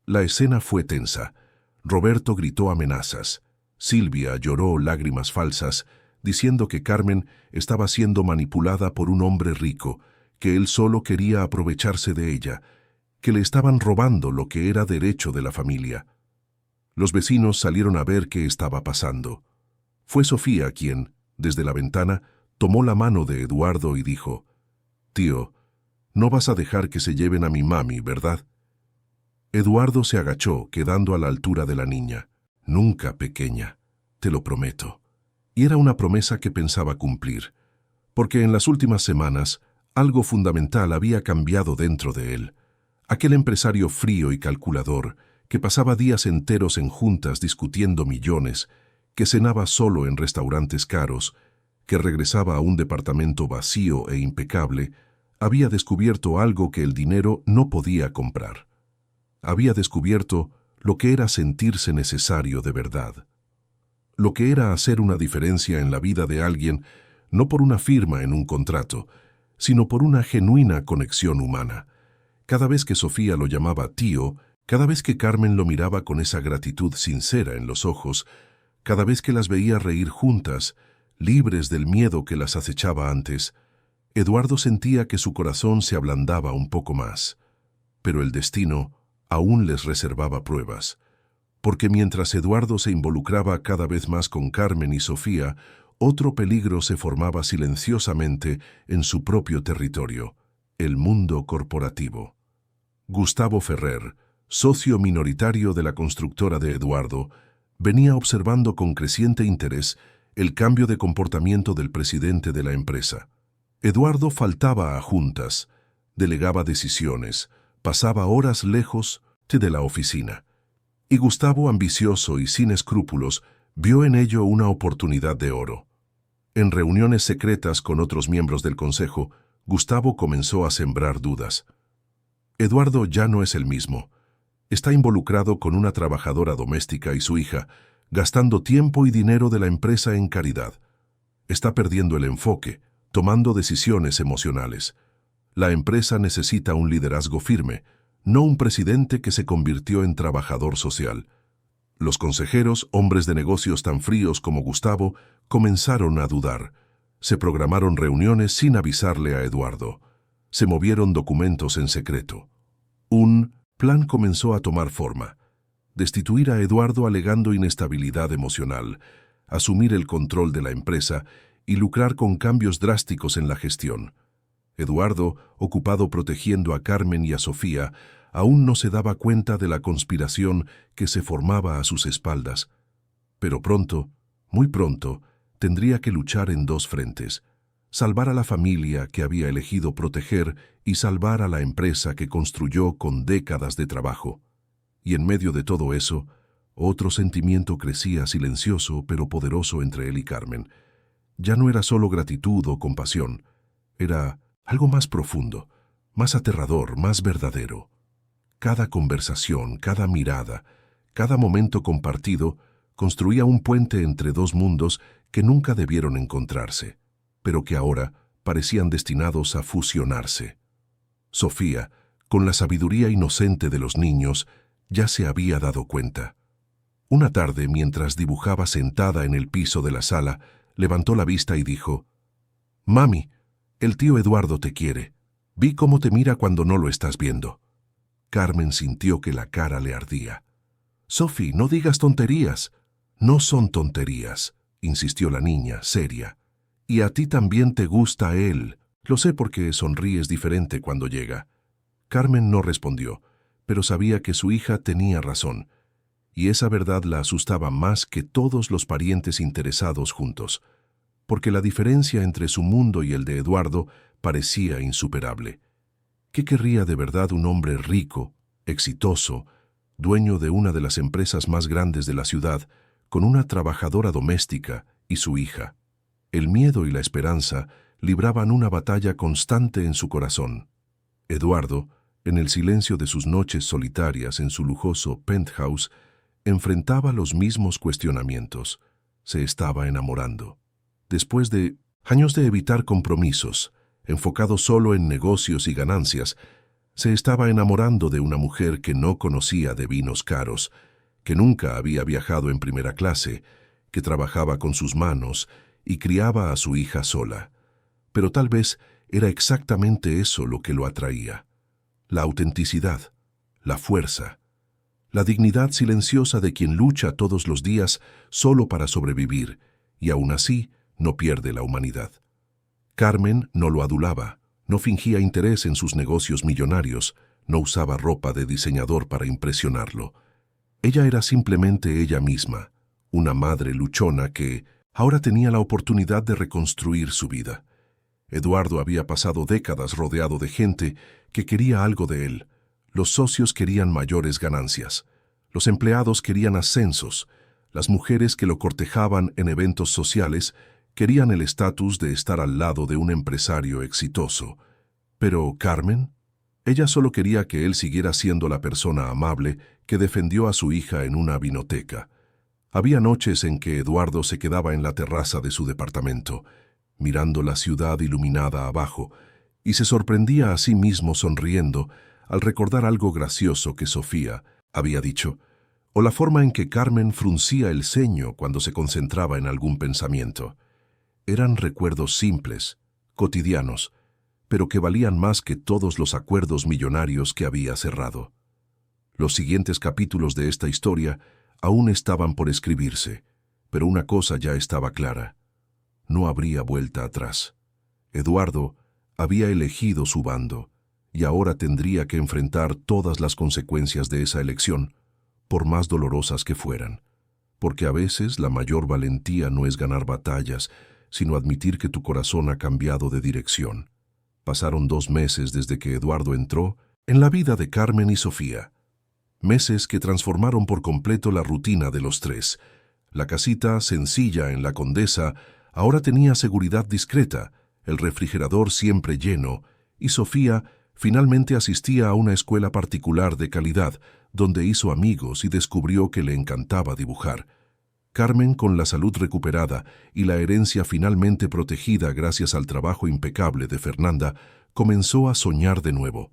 La escena fue tensa. Roberto gritó amenazas. Silvia lloró lágrimas falsas, diciendo que Carmen estaba siendo manipulada por un hombre rico, que él solo quería aprovecharse de ella, que le estaban robando lo que era derecho de la familia. Los vecinos salieron a ver qué estaba pasando. Fue Sofía quien, desde la ventana, tomó la mano de Eduardo y dijo: «Tío, no vas a dejar que se lleven a mi mami, ¿verdad?». Eduardo se agachó, quedando a la altura de la niña. «Nunca, pequeña, te lo prometo». Y era una promesa que pensaba cumplir, porque en las últimas semanas algo fundamental había cambiado dentro de él. Aquel empresario frío y calculador, que pasaba días enteros en juntas discutiendo millones, que cenaba solo en restaurantes caros, que regresaba a un departamento vacío e impecable, había descubierto algo que el dinero no podía comprar. Había descubierto lo que era sentirse necesario de verdad. Lo que era hacer una diferencia en la vida de alguien, no por una firma en un contrato, sino por una genuina conexión humana. Cada vez que Sofía lo llamaba tío, cada vez que Carmen lo miraba con esa gratitud sincera en los ojos, cada vez que las veía reír juntas, libres del miedo que las acechaba antes, Eduardo sentía que su corazón se ablandaba un poco más. Pero el destino aún les reservaba pruebas, porque mientras Eduardo se involucraba cada vez más con Carmen y Sofía, otro peligro se formaba silenciosamente en su propio territorio: el mundo corporativo. Gustavo Ferrer, socio minoritario de la constructora de Eduardo, venía observando con creciente interés el cambio de comportamiento del presidente de la empresa. Eduardo faltaba a juntas, delegaba decisiones, pasaba horas lejos de la oficina. Y Gustavo, ambicioso y sin escrúpulos, vio en ello una oportunidad de oro. En reuniones secretas con otros miembros del consejo, Gustavo comenzó a sembrar dudas. Eduardo ya no es el mismo. Está involucrado con una trabajadora doméstica y su hija, gastando tiempo y dinero de la empresa en caridad. Está perdiendo el enfoque, tomando decisiones emocionales. La empresa necesita un liderazgo firme, no un presidente que se convirtió en trabajador social. Los consejeros, hombres de negocios tan fríos como Gustavo, comenzaron a dudar. Se programaron reuniones sin avisarle a Eduardo. Se movieron documentos en secreto. Un plan comenzó a tomar forma: destituir a Eduardo alegando inestabilidad emocional, asumir el control de la empresa y lucrar con cambios drásticos en la gestión. Eduardo, ocupado protegiendo a Carmen y a Sofía, aún no se daba cuenta de la conspiración que se formaba a sus espaldas. Pero pronto, muy pronto, tendría que luchar en dos frentes: salvar a la familia que había elegido proteger y salvar a la empresa que construyó con décadas de trabajo. Y en medio de todo eso, otro sentimiento crecía silencioso pero poderoso entre él y Carmen. Ya no era solo gratitud o compasión, era algo más profundo, más aterrador, más verdadero. Cada conversación, cada mirada, cada momento compartido Construía un puente entre dos mundos que nunca debieron encontrarse, pero que ahora parecían destinados a fusionarse. Sofía, con la sabiduría inocente de los niños, ya se había dado cuenta. Una tarde, mientras dibujaba sentada en el piso de la sala, levantó la vista y dijo: «Mami, el tío Eduardo te quiere. Vi cómo te mira cuando no lo estás viendo». Carmen sintió que la cara le ardía. «Sophie, no digas tonterías». «No son tonterías», insistió la niña, seria. «Y a ti también te gusta él. Lo sé porque sonríes diferente cuando llega». Carmen no respondió, pero sabía que su hija tenía razón, y esa verdad la asustaba más que todos los parientes interesados juntos, porque la diferencia entre su mundo y el de Eduardo parecía insuperable. ¿Qué querría de verdad un hombre rico, exitoso, dueño de una de las empresas más grandes de la ciudad, con una trabajadora doméstica y su hija? El miedo y la esperanza libraban una batalla constante en su corazón. Eduardo, en el silencio de sus noches solitarias en su lujoso penthouse, enfrentaba los mismos cuestionamientos. Se estaba enamorando. Después de años de evitar compromisos, enfocado solo en negocios y ganancias, se estaba enamorando de una mujer que no conocía de vinos caros, que nunca había viajado en primera clase, que trabajaba con sus manos y criaba a su hija sola. Pero tal vez era exactamente eso lo que lo atraía: la autenticidad, la fuerza, la dignidad silenciosa de quien lucha todos los días solo para sobrevivir y aún así no pierde la humanidad. Carmen no lo adulaba, no fingía interés en sus negocios millonarios, no usaba ropa de diseñador para impresionarlo. Ella era simplemente ella misma, una madre luchona que ahora tenía la oportunidad de reconstruir su vida. Eduardo había pasado décadas rodeado de gente que quería algo de él. Los socios querían mayores ganancias. Los empleados querían ascensos. Las mujeres que lo cortejaban en eventos sociales querían el estatus de estar al lado de un empresario exitoso. Pero Carmen, ella solo quería que él siguiera siendo la persona amable que defendió a su hija en una vinoteca. Había noches en que Eduardo se quedaba en la terraza de su departamento, mirando la ciudad iluminada abajo, y se sorprendía a sí mismo sonriendo al recordar algo gracioso que Sofía había dicho, o la forma en que Carmen fruncía el ceño cuando se concentraba en algún pensamiento. Eran recuerdos simples, cotidianos, pero que valían más que todos los acuerdos millonarios que había cerrado. Los siguientes capítulos de esta historia aún estaban por escribirse, pero una cosa ya estaba clara: no habría vuelta atrás. Eduardo había elegido su bando, y ahora tendría que enfrentar todas las consecuencias de esa elección, por más dolorosas que fueran. Porque a veces la mayor valentía no es ganar batallas, sino admitir que tu corazón ha cambiado de dirección. Pasaron 2 meses desde que Eduardo entró en la vida de Carmen y Sofía. Meses que transformaron por completo la rutina de los tres. La casita sencilla en la Condesa ahora tenía seguridad discreta, el refrigerador siempre lleno, y Sofía finalmente asistía a una escuela particular de calidad, donde hizo amigos y descubrió que le encantaba dibujar. Carmen, con la salud recuperada y la herencia finalmente protegida gracias al trabajo impecable de Fernanda, comenzó a soñar de nuevo.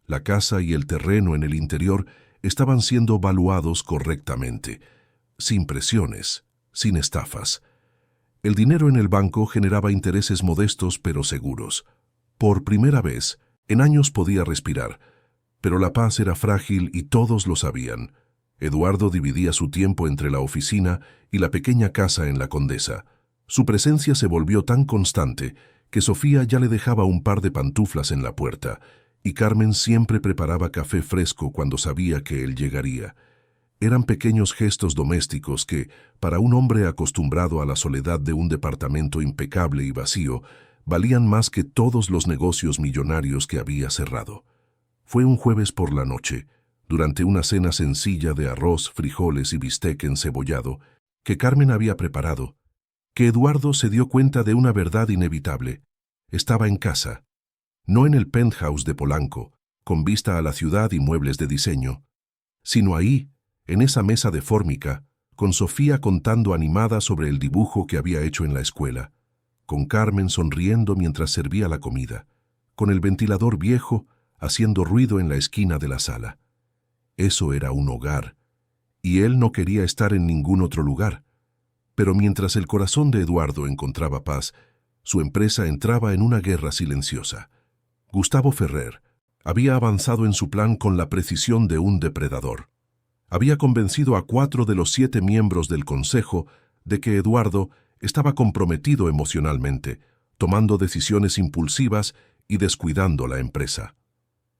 La casa y el terreno en el interior estaban siendo valuados correctamente, sin presiones, sin estafas. El dinero en el banco generaba intereses modestos pero seguros. Por primera vez, en años podía respirar, pero la paz era frágil y todos lo sabían. Eduardo dividía su tiempo entre la oficina y la pequeña casa en la Condesa. Su presencia se volvió tan constante que Sofía ya le dejaba un par de pantuflas en la puerta, y Carmen siempre preparaba café fresco cuando sabía que él llegaría. Eran pequeños gestos domésticos que, para un hombre acostumbrado a la soledad de un departamento impecable y vacío, valían más que todos los negocios millonarios que había cerrado. Fue un jueves por la noche, durante una cena sencilla de arroz, frijoles y bistec encebollado que Carmen había preparado, que Eduardo se dio cuenta de una verdad inevitable. Estaba en casa, no en el penthouse de Polanco, con vista a la ciudad y muebles de diseño, sino ahí, en esa mesa de fórmica, con Sofía contando animada sobre el dibujo que había hecho en la escuela, con Carmen sonriendo mientras servía la comida, con el ventilador viejo haciendo ruido en la esquina de la sala. Eso era un hogar, y él no quería estar en ningún otro lugar. Pero mientras el corazón de Eduardo encontraba paz, su empresa entraba en una guerra silenciosa. Gustavo Ferrer había avanzado en su plan con la precisión de un depredador. Había convencido a 4 de los 7 miembros del consejo de que Eduardo estaba comprometido emocionalmente, tomando decisiones impulsivas y descuidando la empresa.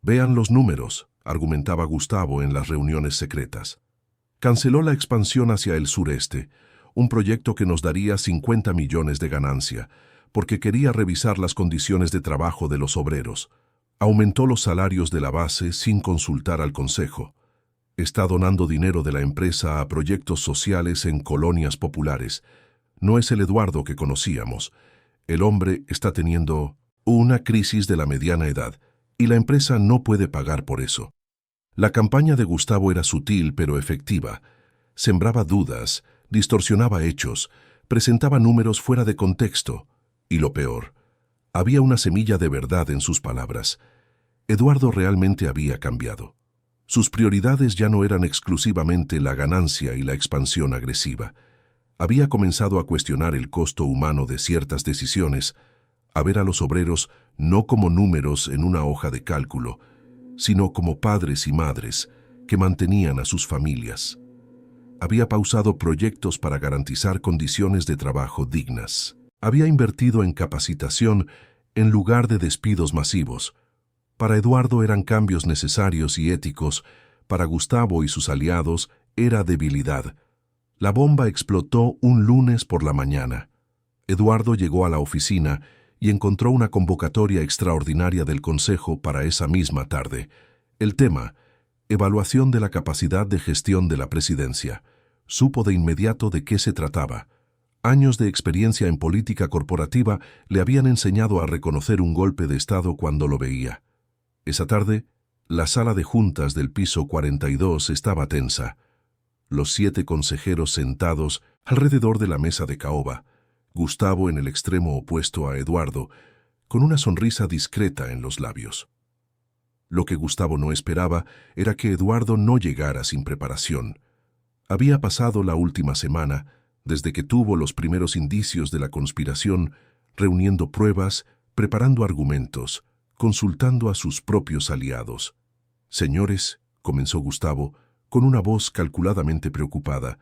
«Vean los números», argumentaba Gustavo en las reuniones secretas. Canceló la expansión hacia el sureste, un proyecto que nos daría 50 millones de ganancia, porque quería revisar las condiciones de trabajo de los obreros. Aumentó los salarios de la base sin consultar al consejo. Está donando dinero de la empresa a proyectos sociales en colonias populares. No es el Eduardo que conocíamos. El hombre está teniendo una crisis de la mediana edad, y la empresa no puede pagar por eso. La campaña de Gustavo era sutil pero efectiva. Sembraba dudas, distorsionaba hechos, presentaba números fuera de contexto. Y lo peor, había una semilla de verdad en sus palabras. Eduardo realmente había cambiado. Sus prioridades ya no eran exclusivamente la ganancia y la expansión agresiva. Había comenzado a cuestionar el costo humano de ciertas decisiones, a ver a los obreros no como números en una hoja de cálculo, sino como padres y madres que mantenían a sus familias. Había pausado proyectos para garantizar condiciones de trabajo dignas. Había invertido en capacitación en lugar de despidos masivos. Para Eduardo eran cambios necesarios y éticos, para Gustavo y sus aliados era debilidad. La bomba explotó un lunes por la mañana. Eduardo llegó a la oficina y encontró una convocatoria extraordinaria del Consejo para esa misma tarde. El tema: evaluación de la capacidad de gestión de la presidencia. Supo de inmediato de qué se trataba. Años de experiencia en política corporativa le habían enseñado a reconocer un golpe de Estado cuando lo veía. Esa tarde, la sala de juntas del piso 42 estaba tensa. Los 7 consejeros sentados alrededor de la mesa de caoba, Gustavo en el extremo opuesto a Eduardo, con una sonrisa discreta en los labios. Lo que Gustavo no esperaba era que Eduardo no llegara sin preparación. Había pasado la última semana, desde que tuvo los primeros indicios de la conspiración, reuniendo pruebas, preparando argumentos, consultando a sus propios aliados. «Señores», comenzó Gustavo, con una voz calculadamente preocupada,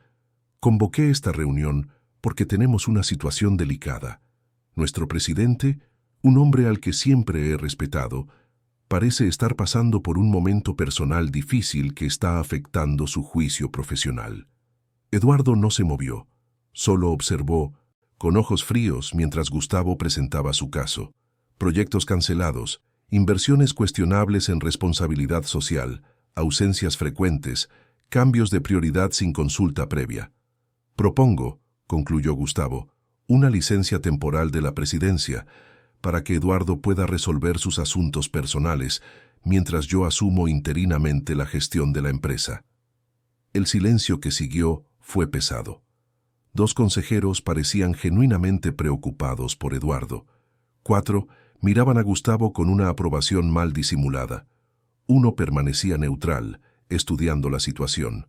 «convoqué esta reunión porque tenemos una situación delicada. Nuestro presidente, un hombre al que siempre he respetado, parece estar pasando por un momento personal difícil que está afectando su juicio profesional». Eduardo no se movió, solo observó, con ojos fríos, mientras Gustavo presentaba su caso. Proyectos cancelados, inversiones cuestionables en responsabilidad social, ausencias frecuentes, cambios de prioridad sin consulta previa. «Propongo», concluyó Gustavo, «una licencia temporal de la presidencia para que Eduardo pueda resolver sus asuntos personales mientras yo asumo interinamente la gestión de la empresa». El silencio que siguió fue pesado. 2 consejeros parecían genuinamente preocupados por Eduardo. 4 miraban a Gustavo con una aprobación mal disimulada. 1 permanecía neutral, estudiando la situación.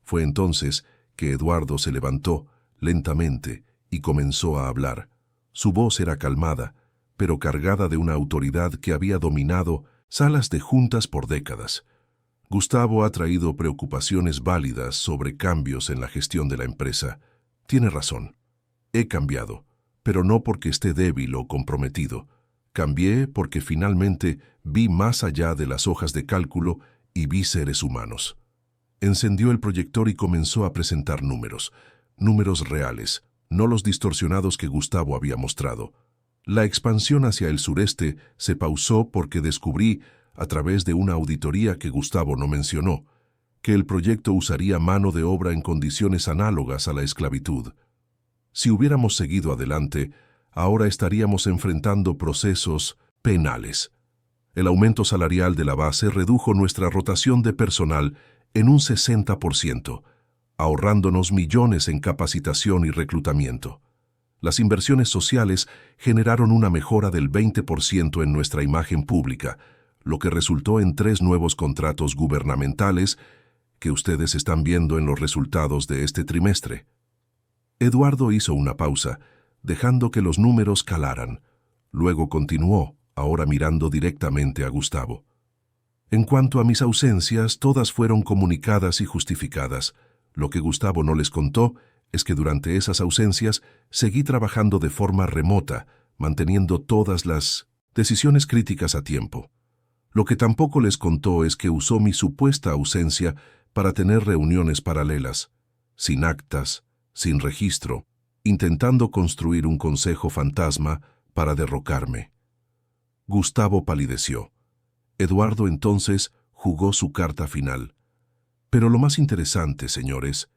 Fue entonces que Eduardo se levantó, lentamente, y comenzó a hablar. Su voz era calmada, pero cargada de una autoridad que había dominado salas de juntas por décadas. «Gustavo ha traído preocupaciones válidas sobre cambios en la gestión de la empresa. Tiene razón. He cambiado, pero no porque esté débil o comprometido. Cambié porque finalmente vi más allá de las hojas de cálculo y vi seres humanos». Encendió el proyector y comenzó a presentar números. Números reales, no los distorsionados que Gustavo había mostrado. La expansión hacia el sureste se pausó porque descubrí, a través de una auditoría que Gustavo no mencionó, que el proyecto usaría mano de obra en condiciones análogas a la esclavitud. Si hubiéramos seguido adelante, ahora estaríamos enfrentando procesos penales. El aumento salarial de la base redujo nuestra rotación de personal en un 60%. ahorrándonos millones en capacitación y reclutamiento. Las inversiones sociales generaron una mejora del 20% en nuestra imagen pública, lo que resultó en 3 nuevos contratos gubernamentales que ustedes están viendo en los resultados de este trimestre. Eduardo hizo una pausa, dejando que los números calaran. Luego continuó, ahora mirando directamente a Gustavo. En cuanto a mis ausencias, todas fueron comunicadas y justificadas. Lo que Gustavo no les contó es que durante esas ausencias seguí trabajando de forma remota, manteniendo todas las decisiones críticas a tiempo. Lo que tampoco les contó es que usó mi supuesta ausencia para tener reuniones paralelas, sin actas, sin registro, intentando construir un consejo fantasma para derrocarme. Gustavo palideció. Eduardo entonces jugó su carta final. Pero lo más interesante, señores,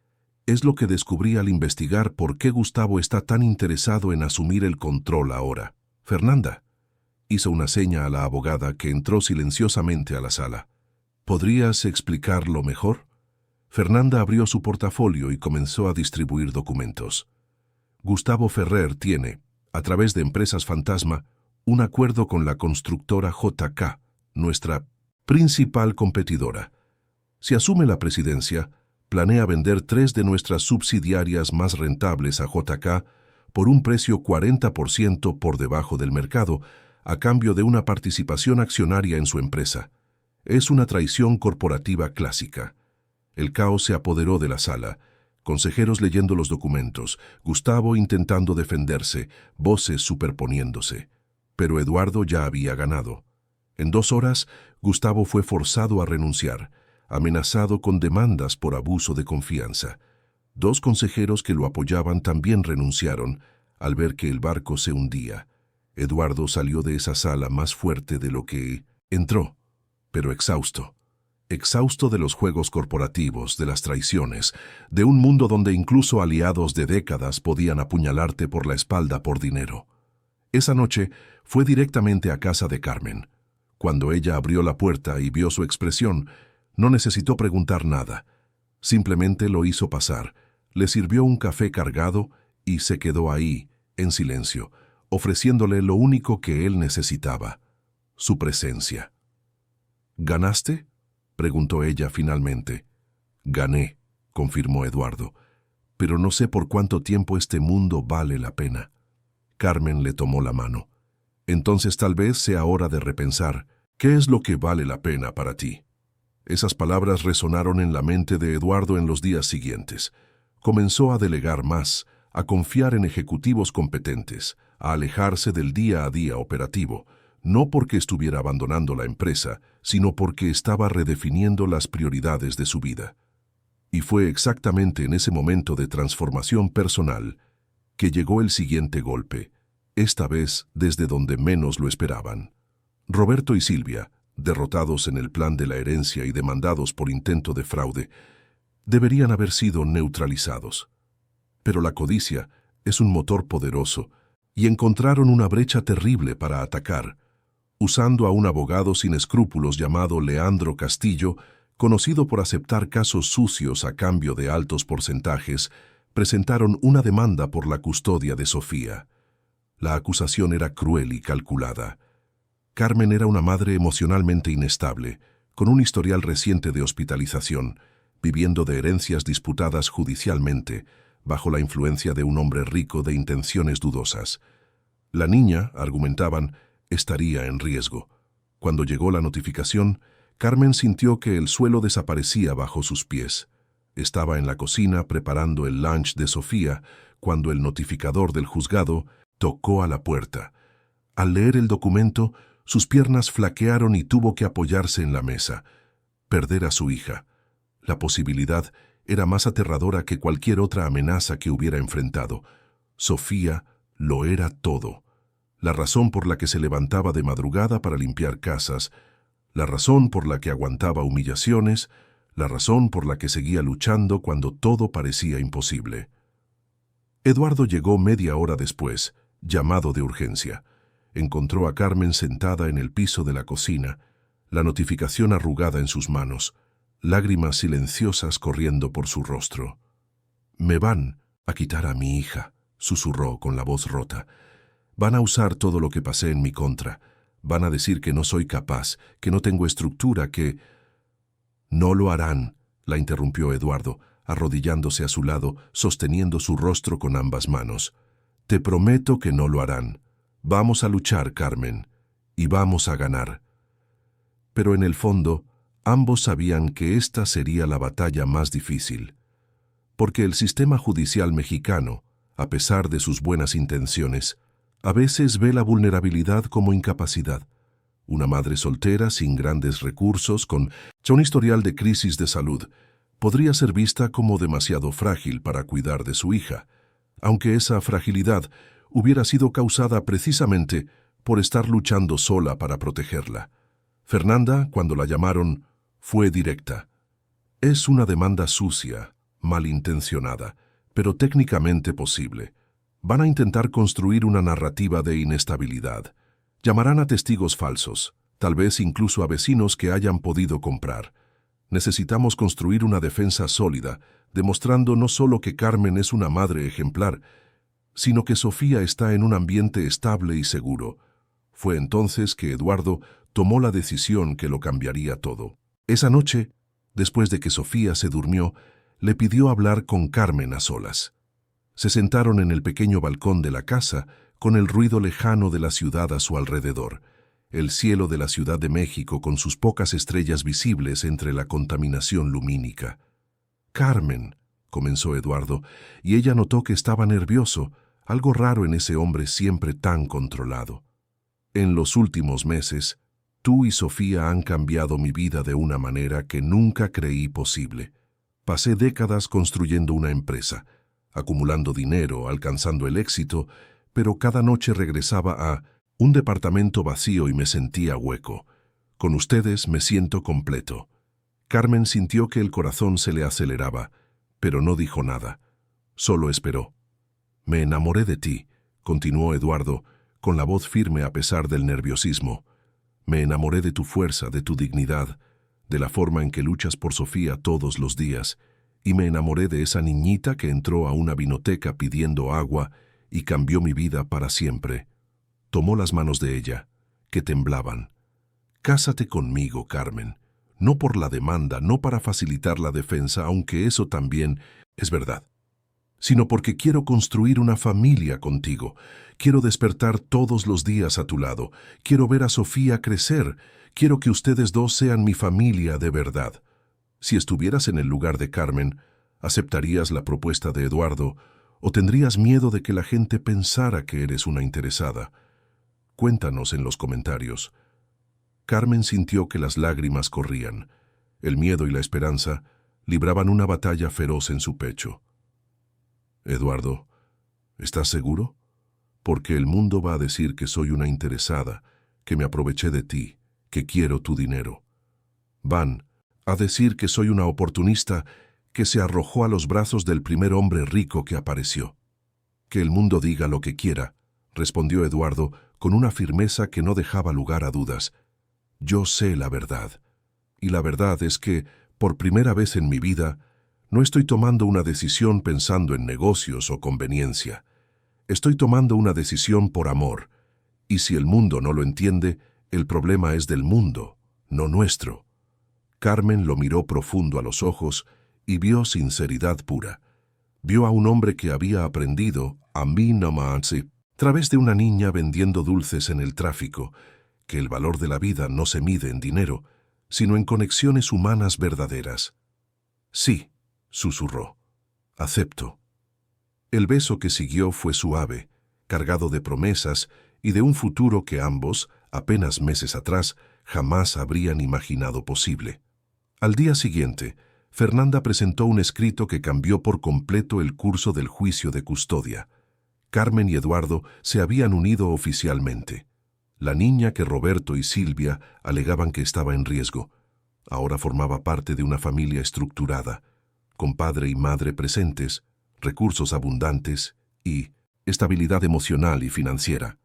es lo que descubrí al investigar por qué Gustavo está tan interesado en asumir el control ahora. Fernanda hizo una seña a la abogada que entró silenciosamente a la sala. ¿Podrías explicarlo mejor? Fernanda abrió su portafolio y comenzó a distribuir documentos. Gustavo Ferrer tiene, a través de empresas fantasma, un acuerdo con la constructora JK, nuestra principal competidora. Si asume la presidencia, planea vender 3 de nuestras subsidiarias más rentables a JK por un precio 40% por debajo del mercado, a cambio de una participación accionaria en su empresa. Es una traición corporativa clásica. El caos se apoderó de la sala. Consejeros leyendo los documentos, Gustavo intentando defenderse, voces superponiéndose. Pero Eduardo ya había ganado. En 2 horas, Gustavo fue forzado a renunciar, amenazado con demandas por abuso de confianza. 2 consejeros que lo apoyaban también renunciaron al ver que el barco se hundía. Eduardo salió de esa sala más fuerte de lo que entró, pero exhausto. Exhausto de los juegos corporativos, de las traiciones, de un mundo donde incluso aliados de décadas podían apuñalarte por la espalda por dinero. Esa noche fue directamente a casa de Carmen. Cuando ella abrió la puerta y vio su expresión, no necesitó preguntar nada. Simplemente lo hizo pasar, le sirvió un café cargado y se quedó ahí, en silencio, ofreciéndole lo único que él necesitaba, su presencia. ¿Ganaste?, preguntó ella finalmente. Gané, confirmó Eduardo, pero no sé por cuánto tiempo este mundo vale la pena. Carmen le tomó la mano. Entonces tal vez sea hora de repensar, ¿qué es lo que vale la pena para ti? Esas palabras resonaron en la mente de Eduardo en los días siguientes. Comenzó a delegar más, a confiar en ejecutivos competentes, a alejarse del día a día operativo, no porque estuviera abandonando la empresa, sino porque estaba redefiniendo las prioridades de su vida. Y fue exactamente en ese momento de transformación personal que llegó el siguiente golpe, esta vez desde donde menos lo esperaban. Roberto y Silvia, derrotados en el plan de la herencia y demandados por intento de fraude, deberían haber sido neutralizados. Pero la codicia es un motor poderoso y encontraron una brecha terrible para atacar, usando a un abogado sin escrúpulos llamado Leandro Castillo, conocido por aceptar casos sucios a cambio de altos porcentajes. Presentaron una demanda por la custodia de Sofía. La acusación era cruel y calculada. Carmen era una madre emocionalmente inestable, con un historial reciente de hospitalización, viviendo de herencias disputadas judicialmente, bajo la influencia de un hombre rico de intenciones dudosas. La niña, argumentaban, estaría en riesgo. Cuando llegó la notificación, Carmen sintió que el suelo desaparecía bajo sus pies. Estaba en la cocina preparando el lunch de Sofía cuando el notificador del juzgado tocó a la puerta. Al leer el documento, sus piernas flaquearon y tuvo que apoyarse en la mesa. Perder a su hija. La posibilidad era más aterradora que cualquier otra amenaza que hubiera enfrentado. Sofía lo era todo. La razón por la que se levantaba de madrugada para limpiar casas, la razón por la que aguantaba humillaciones, la razón por la que seguía luchando cuando todo parecía imposible. Eduardo llegó media hora después, llamado de urgencia. Encontró a Carmen sentada en el piso de la cocina, la notificación arrugada en sus manos, lágrimas silenciosas corriendo por su rostro. Me van a quitar a mi hija, susurró con la voz rota. Van a usar todo lo que pasé en mi contra. Van a decir que no soy capaz, que no tengo estructura, que... No lo harán, la interrumpió Eduardo, arrodillándose a su lado, sosteniendo su rostro con ambas manos. Te prometo que no lo harán. Vamos a luchar, Carmen, y vamos a ganar. Pero en el fondo, ambos sabían que esta sería la batalla más difícil, porque el sistema judicial mexicano, a pesar de sus buenas intenciones, a veces ve la vulnerabilidad como incapacidad. Una madre soltera, sin grandes recursos, con un historial de crisis de salud, podría ser vista como demasiado frágil para cuidar de su hija, aunque esa fragilidad hubiera sido causada precisamente por estar luchando sola para protegerla. Fernanda, cuando la llamaron, fue directa. Es una demanda sucia, malintencionada, pero técnicamente posible. Van a intentar construir una narrativa de inestabilidad. Llamarán a testigos falsos, tal vez incluso a vecinos que hayan podido comprar. Necesitamos construir una defensa sólida, demostrando no solo que Carmen es una madre ejemplar, sino que Sofía está en un ambiente estable y seguro. Fue entonces que Eduardo tomó la decisión que lo cambiaría todo. Esa noche, después de que Sofía se durmió, le pidió hablar con Carmen a solas. Se sentaron en el pequeño balcón de la casa, con el ruido lejano de la ciudad a su alrededor, el cielo de la Ciudad de México con sus pocas estrellas visibles entre la contaminación lumínica. «Carmen», comenzó Eduardo, y ella notó que estaba nervioso, algo raro en ese hombre siempre tan controlado. «En los últimos meses, tú y Sofía han cambiado mi vida de una manera que nunca creí posible. Pasé décadas construyendo una empresa, acumulando dinero, alcanzando el éxito, pero cada noche regresaba a un departamento vacío y me sentía hueco. Con ustedes me siento completo». Carmen sintió que el corazón se le aceleraba, pero no dijo nada. Solo esperó. «Me enamoré de ti», continuó Eduardo, con la voz firme a pesar del nerviosismo. «Me enamoré de tu fuerza, de tu dignidad, de la forma en que luchas por Sofía todos los días, y me enamoré de esa niñita que entró a una vinoteca pidiendo agua y cambió mi vida para siempre». Tomó las manos de ella, que temblaban. «Cásate conmigo, Carmen. No por la demanda, no para facilitar la defensa, aunque eso también es verdad, sino porque quiero construir una familia contigo. Quiero despertar todos los días a tu lado. Quiero ver a Sofía crecer. Quiero que ustedes dos sean mi familia de verdad. Si estuvieras en el lugar de Carmen, ¿aceptarías la propuesta de Eduardo o tendrías miedo de que la gente pensara que eres una interesada? Cuéntanos en los comentarios». Carmen sintió que las lágrimas corrían. El miedo y la esperanza libraban una batalla feroz en su pecho. «Eduardo, ¿estás seguro? Porque el mundo va a decir que soy una interesada, que me aproveché de ti, que quiero tu dinero. Van a decir que soy una oportunista que se arrojó a los brazos del primer hombre rico que apareció». «Que el mundo diga lo que quiera», respondió Eduardo con una firmeza que no dejaba lugar a dudas. «Yo sé la verdad. Y la verdad es que, por primera vez en mi vida, no estoy tomando una decisión pensando en negocios o conveniencia. Estoy tomando una decisión por amor. Y si el mundo no lo entiende, el problema es del mundo, no nuestro». Carmen lo miró profundo a los ojos y vio sinceridad pura. Vio a un hombre que había aprendido, a mí no más, a través de una niña vendiendo dulces en el tráfico, que el valor de la vida no se mide en dinero, sino en conexiones humanas verdaderas. «Sí», susurró, «acepto». El beso que siguió fue suave, cargado de promesas y de un futuro que ambos, apenas meses atrás, jamás habrían imaginado posible. Al día siguiente, Fernanda presentó un escrito que cambió por completo el curso del juicio de custodia. Carmen y Eduardo se habían unido oficialmente. La niña que Roberto y Silvia alegaban que estaba en riesgo, ahora formaba parte de una familia estructurada, con padre y madre presentes, recursos abundantes y estabilidad emocional y financiera.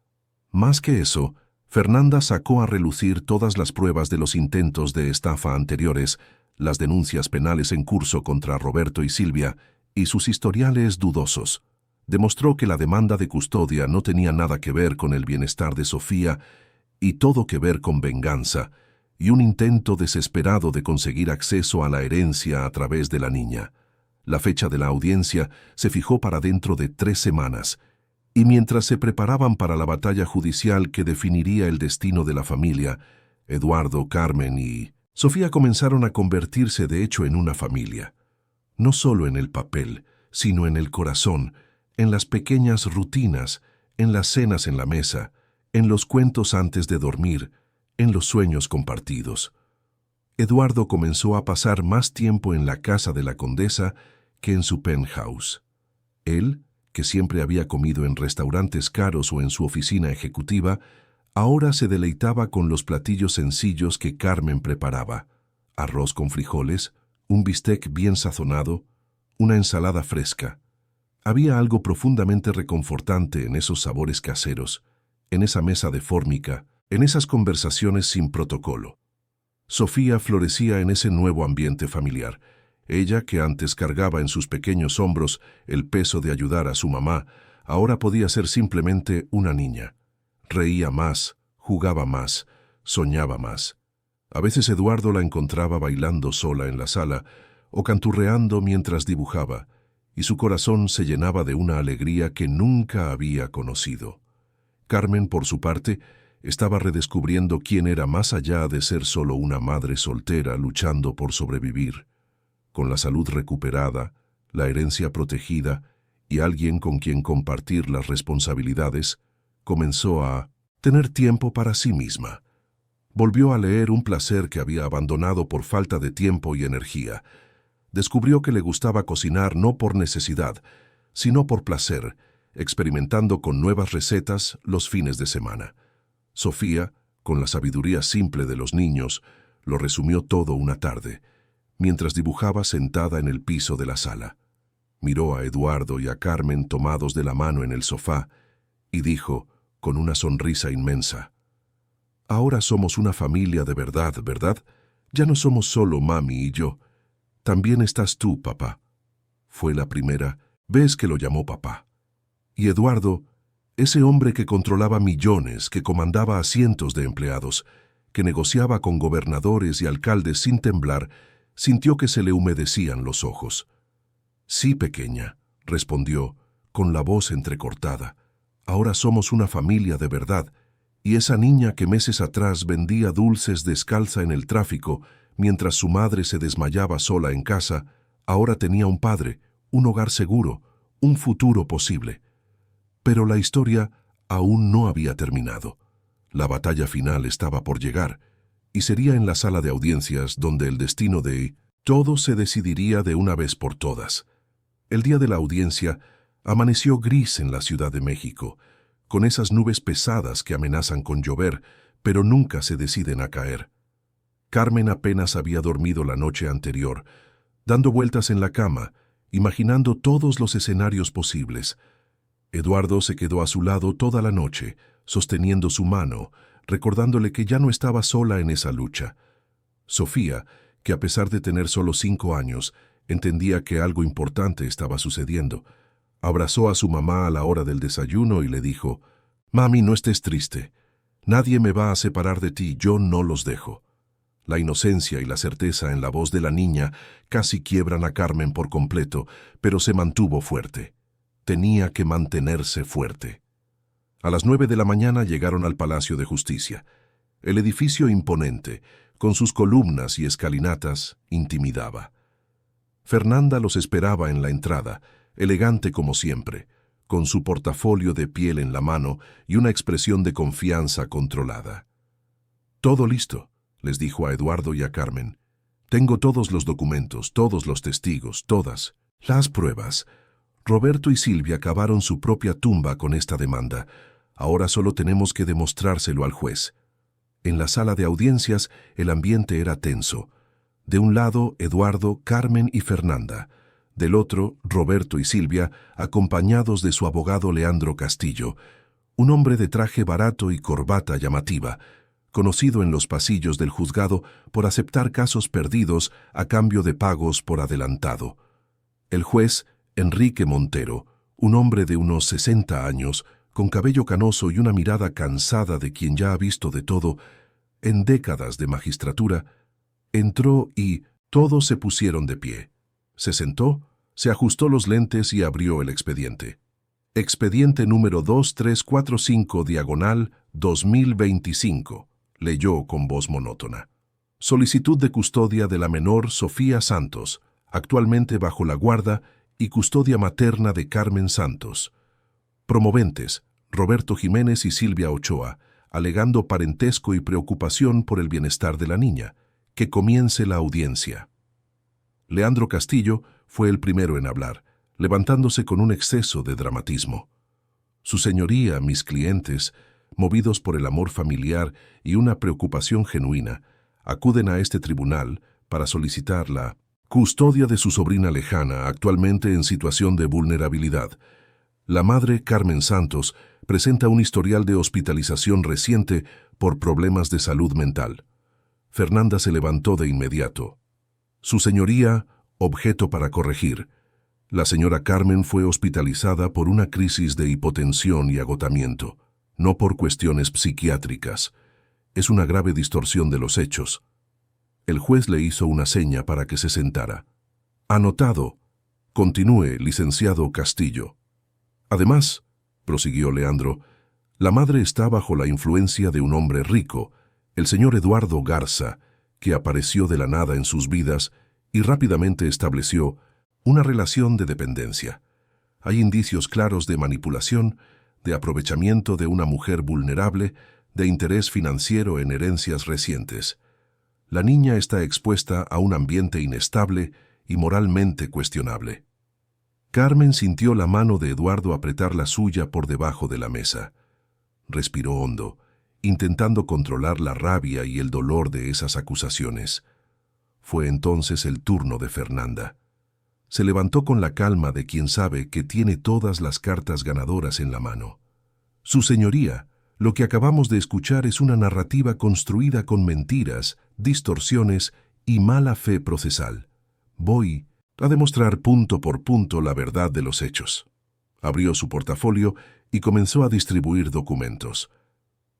Más que eso, Fernanda sacó a relucir todas las pruebas de los intentos de estafa anteriores, las denuncias penales en curso contra Roberto y Silvia y sus historiales dudosos. Demostró que la demanda de custodia no tenía nada que ver con el bienestar de Sofía y todo que ver con venganza y un intento desesperado de conseguir acceso a la herencia a través de la niña. La fecha de la audiencia se fijó para dentro de 3 semanas, y mientras se preparaban para la batalla judicial que definiría el destino de la familia, Eduardo, Carmen y Sofía comenzaron a convertirse de hecho en una familia. No solo en el papel, sino en el corazón, en las pequeñas rutinas, en las cenas en la mesa, en los cuentos antes de dormir, en los sueños compartidos. Eduardo comenzó a pasar más tiempo en la casa de la condesa que en su penthouse. Él, que siempre había comido en restaurantes caros o en su oficina ejecutiva, ahora se deleitaba con los platillos sencillos que Carmen preparaba: arroz con frijoles, un bistec bien sazonado, una ensalada fresca. Había algo profundamente reconfortante en esos sabores caseros, en esa mesa de fórmica, en esas conversaciones sin protocolo. Sofía florecía en ese nuevo ambiente familiar. Ella, que antes cargaba en sus pequeños hombros el peso de ayudar a su mamá, ahora podía ser simplemente una niña. Reía más, jugaba más, soñaba más. A veces Eduardo la encontraba bailando sola en la sala o canturreando mientras dibujaba, y su corazón se llenaba de una alegría que nunca había conocido. Carmen, por su parte, estaba redescubriendo quién era más allá de ser solo una madre soltera luchando por sobrevivir. Con la salud recuperada, la herencia protegida y alguien con quien compartir las responsabilidades, comenzó a tener tiempo para sí misma. Volvió a leer, un placer que había abandonado por falta de tiempo y energía. Descubrió que le gustaba cocinar no por necesidad, sino por placer, experimentando con nuevas recetas los fines de semana. Sofía, con la sabiduría simple de los niños, lo resumió todo una tarde, mientras dibujaba sentada en el piso de la sala. Miró a Eduardo y a Carmen tomados de la mano en el sofá y dijo, con una sonrisa inmensa: «Ahora somos una familia de verdad, ¿verdad? Ya no somos solo mami y yo. También estás tú, papá». Fue la primera vez que lo llamó papá. Y Eduardo, ese hombre que controlaba millones, que comandaba a cientos de empleados, que negociaba con gobernadores y alcaldes sin temblar, sintió que se le humedecían los ojos. «Sí, pequeña», respondió, con la voz entrecortada. «Ahora somos una familia de verdad, y esa niña que meses atrás vendía dulces descalza en el tráfico, mientras su madre se desmayaba sola en casa, ahora tenía un padre, un hogar seguro, un futuro posible». Pero la historia aún no había terminado. La batalla final estaba por llegar, y sería en la sala de audiencias donde el destino de todo se decidiría de una vez por todas. El día de la audiencia amaneció gris en la Ciudad de México, con esas nubes pesadas que amenazan con llover, pero nunca se deciden a caer. Carmen apenas había dormido la noche anterior, dando vueltas en la cama, imaginando todos los escenarios posibles. Eduardo se quedó a su lado toda la noche, sosteniendo su mano, recordándole que ya no estaba sola en esa lucha. Sofía, que a pesar de tener solo 5 años, entendía que algo importante estaba sucediendo, abrazó a su mamá a la hora del desayuno y le dijo: «Mami, no estés triste. Nadie me va a separar de ti, yo no los dejo». La inocencia y la certeza en la voz de la niña casi quiebran a Carmen por completo, pero se mantuvo fuerte. Tenía que mantenerse fuerte. A las 9 de la mañana llegaron al Palacio de Justicia. El edificio imponente, con sus columnas y escalinatas, intimidaba. Fernanda los esperaba en la entrada, elegante como siempre, con su portafolio de piel en la mano y una expresión de confianza controlada. «Todo listo», les dijo a Eduardo y a Carmen. «Tengo todos los documentos, todos los testigos, todas las pruebas. Roberto y Silvia cavaron su propia tumba con esta demanda. Ahora solo tenemos que demostrárselo al juez». En la sala de audiencias el ambiente era tenso. De un lado, Eduardo, Carmen y Fernanda. Del otro, Roberto y Silvia, acompañados de su abogado Leandro Castillo, un hombre de traje barato y corbata llamativa, conocido en los pasillos del juzgado por aceptar casos perdidos a cambio de pagos por adelantado. El juez, Enrique Montero, un hombre de unos 60 años, con cabello canoso y una mirada cansada de quien ya ha visto de todo en décadas de magistratura, entró y todos se pusieron de pie. Se sentó, se ajustó los lentes y abrió el expediente. Expediente número 2345, diagonal 2025, leyó con voz monótona. Solicitud de custodia de la menor Sofía Santos, actualmente bajo la guarda y custodia materna de Carmen Santos. Promoventes, Roberto Jiménez y Silvia Ochoa, alegando parentesco y preocupación por el bienestar de la niña. Que comience la audiencia. Leandro Castillo fue el primero en hablar, levantándose con un exceso de dramatismo. Su señoría, mis clientes, movidos por el amor familiar y una preocupación genuina, acuden a este tribunal para solicitar la custodia de su sobrina lejana, actualmente en situación de vulnerabilidad. La madre, Carmen Santos, presenta un historial de hospitalización reciente por problemas de salud mental. Fernanda se levantó de inmediato. Su señoría, objeto para corregir. La señora Carmen fue hospitalizada por una crisis de hipotensión y agotamiento, no por cuestiones psiquiátricas. Es una grave distorsión de los hechos. El juez le hizo una seña para que se sentara. Anotado. Continúe, licenciado Castillo. Además, prosiguió Leandro, la madre está bajo la influencia de un hombre rico, el señor Eduardo Garza, que apareció de la nada en sus vidas y rápidamente estableció una relación de dependencia. Hay indicios claros de manipulación, de aprovechamiento de una mujer vulnerable, de interés financiero en herencias recientes. La niña está expuesta a un ambiente inestable y moralmente cuestionable. Carmen sintió la mano de Eduardo apretar la suya por debajo de la mesa. Respiró hondo, intentando controlar la rabia y el dolor de esas acusaciones. Fue entonces el turno de Fernanda. Se levantó con la calma de quien sabe que tiene todas las cartas ganadoras en la mano. Su señoría, lo que acabamos de escuchar es una narrativa construida con mentiras, distorsiones y mala fe procesal. Voy a demostrar punto por punto la verdad de los hechos. Abrió su portafolio y comenzó a distribuir documentos.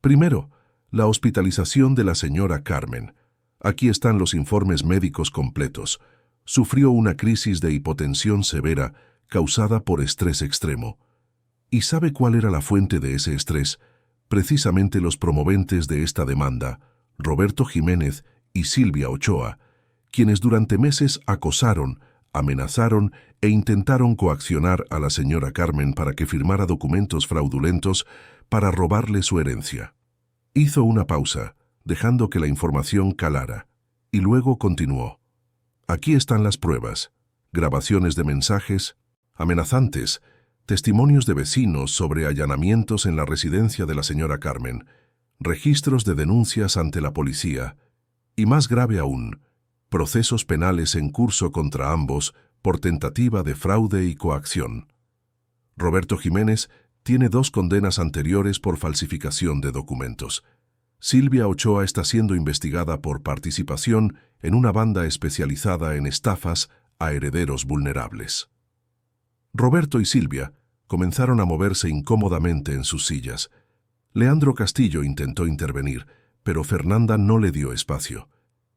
Primero, la hospitalización de la señora Carmen. Aquí están los informes médicos completos. Sufrió una crisis de hipotensión severa causada por estrés extremo. ¿Y sabe cuál era la fuente de ese estrés? Precisamente los promoventes de esta demanda, Roberto Jiménez y Silvia Ochoa, quienes durante meses acosaron, amenazaron e intentaron coaccionar a la señora Carmen para que firmara documentos fraudulentos para robarle su herencia. Hizo una pausa, dejando que la información calara, y luego continuó. Aquí están las pruebas, grabaciones de mensajes amenazantes, testimonios de vecinos sobre allanamientos en la residencia de la señora Carmen, registros de denuncias ante la policía y, más grave aún, procesos penales en curso contra ambos por tentativa de fraude y coacción. Roberto Jiménez tiene 2 condenas anteriores por falsificación de documentos. Silvia Ochoa está siendo investigada por participación en una banda especializada en estafas a herederos vulnerables. Roberto y Silvia comenzaron a moverse incómodamente en sus sillas. Leandro Castillo intentó intervenir, pero Fernanda no le dio espacio.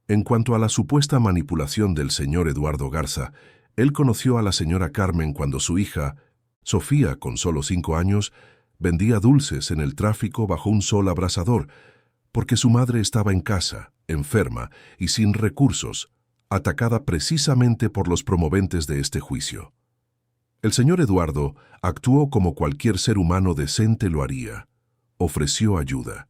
En cuanto a la supuesta manipulación del señor Eduardo Garza, él conoció a la señora Carmen cuando su hija, Sofía, con solo 5 años, vendía dulces en el tráfico bajo un sol abrasador, porque su madre estaba en casa, enferma y sin recursos, atacada precisamente por los promoventes de este juicio. El señor Eduardo actuó como cualquier ser humano decente lo haría. Ofreció ayuda,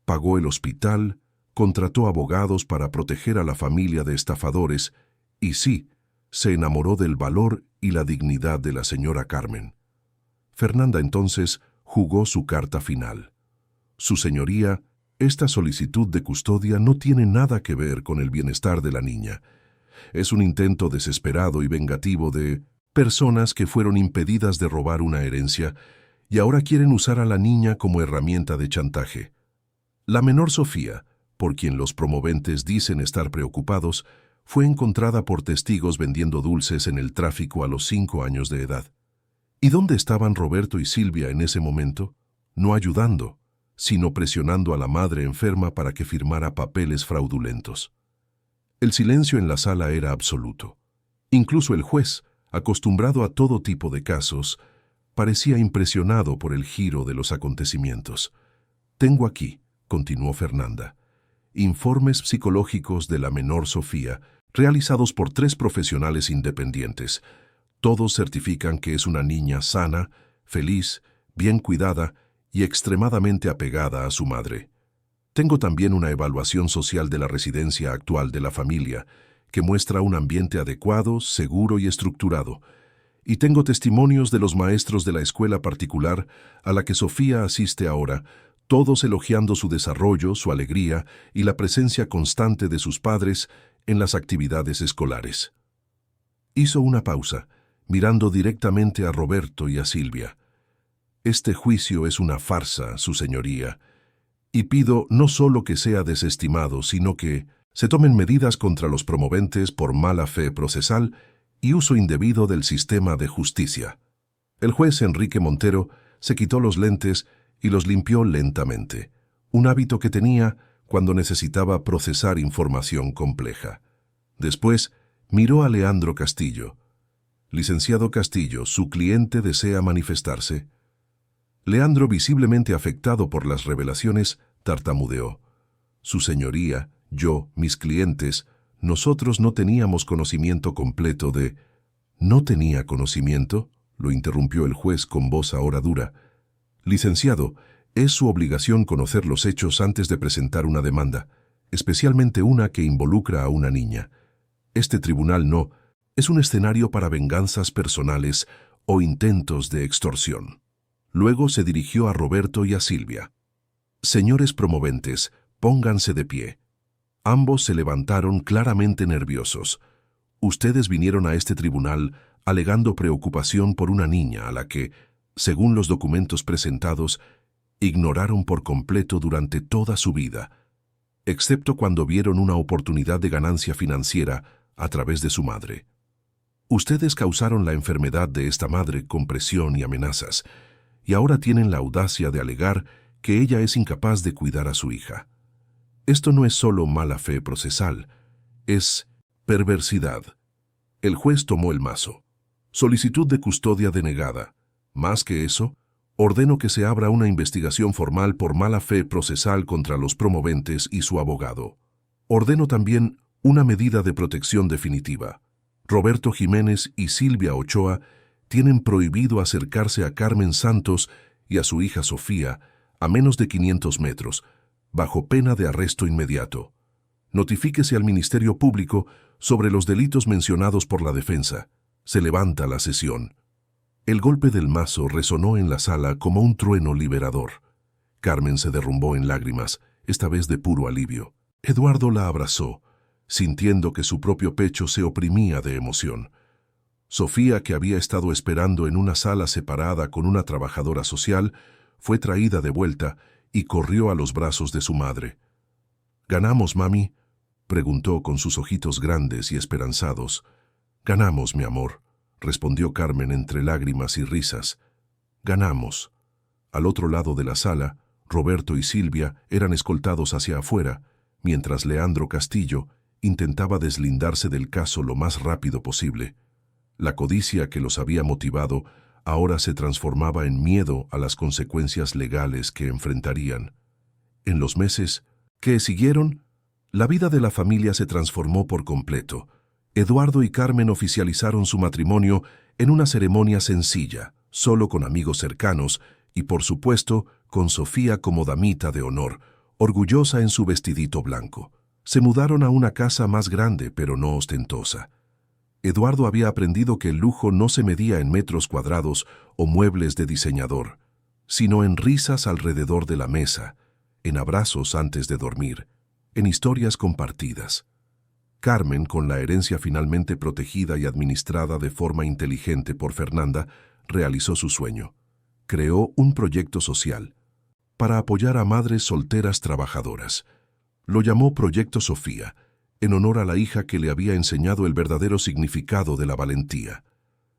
pagó el hospital, contrató abogados para proteger a la familia de estafadores y sí, se enamoró del valor y la dignidad de la señora Carmen. Fernanda entonces jugó su carta final. Su señoría, esta solicitud de custodia no tiene nada que ver con el bienestar de la niña. Es un intento desesperado y vengativo de personas que fueron impedidas de robar una herencia y ahora quieren usar a la niña como herramienta de chantaje. La menor Sofía, por quien los promoventes dicen estar preocupados, fue encontrada por testigos vendiendo dulces en el tráfico a los 5 años de edad. ¿Y dónde estaban Roberto y Silvia en ese momento? No ayudando, sino presionando a la madre enferma para que firmara papeles fraudulentos. El silencio en la sala era absoluto. Incluso el juez, acostumbrado a todo tipo de casos, parecía impresionado por el giro de los acontecimientos. «Tengo aquí», continuó Fernanda, «informes psicológicos de la menor Sofía, realizados por 3 profesionales independientes. Todos certifican que es una niña sana, feliz, bien cuidada y extremadamente apegada a su madre. Tengo también una evaluación social de la residencia actual de la familia, que muestra un ambiente adecuado, seguro y estructurado. Y tengo testimonios de los maestros de la escuela particular a la que Sofía asiste ahora, todos elogiando su desarrollo, su alegría y la presencia constante de sus padres en las actividades escolares». Hizo una pausa, mirando directamente a Roberto y a Silvia. «Este juicio es una farsa, su señoría, y pido no solo que sea desestimado, sino que se tomen medidas contra los promoventes por mala fe procesal y uso indebido del sistema de justicia». El juez Enrique Montero se quitó los lentes y los limpió lentamente, un hábito que tenía cuando necesitaba procesar información compleja. Después miró a Leandro Castillo. «Licenciado Castillo, su cliente desea manifestarse». Leandro, visiblemente afectado por las revelaciones, tartamudeó. «Su señoría, yo, mis clientes, nosotros no teníamos conocimiento completo de...». «¿No tenía conocimiento?», lo interrumpió el juez con voz ahora dura. «Licenciado, es su obligación conocer los hechos antes de presentar una demanda, especialmente una que involucra a una niña. Este tribunal no es un escenario para venganzas personales o intentos de extorsión». Luego se dirigió a Roberto y a Silvia. «Señores promoventes, pónganse de pie». Ambos se levantaron claramente nerviosos. «Ustedes vinieron a este tribunal alegando preocupación por una niña a la que, según los documentos presentados, ignoraron por completo durante toda su vida, excepto cuando vieron una oportunidad de ganancia financiera a través de su madre. Ustedes causaron la enfermedad de esta madre con presión y amenazas, y ahora tienen la audacia de alegar que ella es incapaz de cuidar a su hija. Esto no es solo mala fe procesal, es perversidad». El juez tomó el mazo. «Solicitud de custodia denegada. Más que eso, ordeno que se abra una investigación formal por mala fe procesal contra los promoventes y su abogado. Ordeno también una medida de protección definitiva. Roberto Jiménez y Silvia Ochoa tienen prohibido acercarse a Carmen Santos y a su hija Sofía a menos de 500 metros, bajo pena de arresto inmediato. Notifíquese al Ministerio Público sobre los delitos mencionados por la defensa. Se levanta la sesión». El golpe del mazo resonó en la sala como un trueno liberador. Carmen se derrumbó en lágrimas, esta vez de puro alivio. Eduardo la abrazó, sintiendo que su propio pecho se oprimía de emoción. Sofía, que había estado esperando en una sala separada con una trabajadora social, fue traída de vuelta y corrió a los brazos de su madre. «¿Ganamos, mami?», preguntó con sus ojitos grandes y esperanzados. «Ganamos, mi amor», respondió Carmen entre lágrimas y risas. «Ganamos». Al otro lado de la sala, Roberto y Silvia eran escoltados hacia afuera, mientras Leandro Castillo intentaba deslindarse del caso lo más rápido posible. La codicia que los había motivado ahora se transformaba en miedo a las consecuencias legales que enfrentarían. En los meses que siguieron, la vida de la familia se transformó por completo. Eduardo y Carmen oficializaron su matrimonio en una ceremonia sencilla, solo con amigos cercanos y, por supuesto, con Sofía como damita de honor, orgullosa en su vestidito blanco. Se mudaron a una casa más grande, pero no ostentosa. Eduardo había aprendido que el lujo no se medía en metros cuadrados o muebles de diseñador, sino en risas alrededor de la mesa, en abrazos antes de dormir, en historias compartidas. Carmen, con la herencia finalmente protegida y administrada de forma inteligente por Fernanda, realizó su sueño. Creó un proyecto social para apoyar a madres solteras trabajadoras. Lo llamó Proyecto Sofía en honor a la hija que le había enseñado el verdadero significado de la valentía.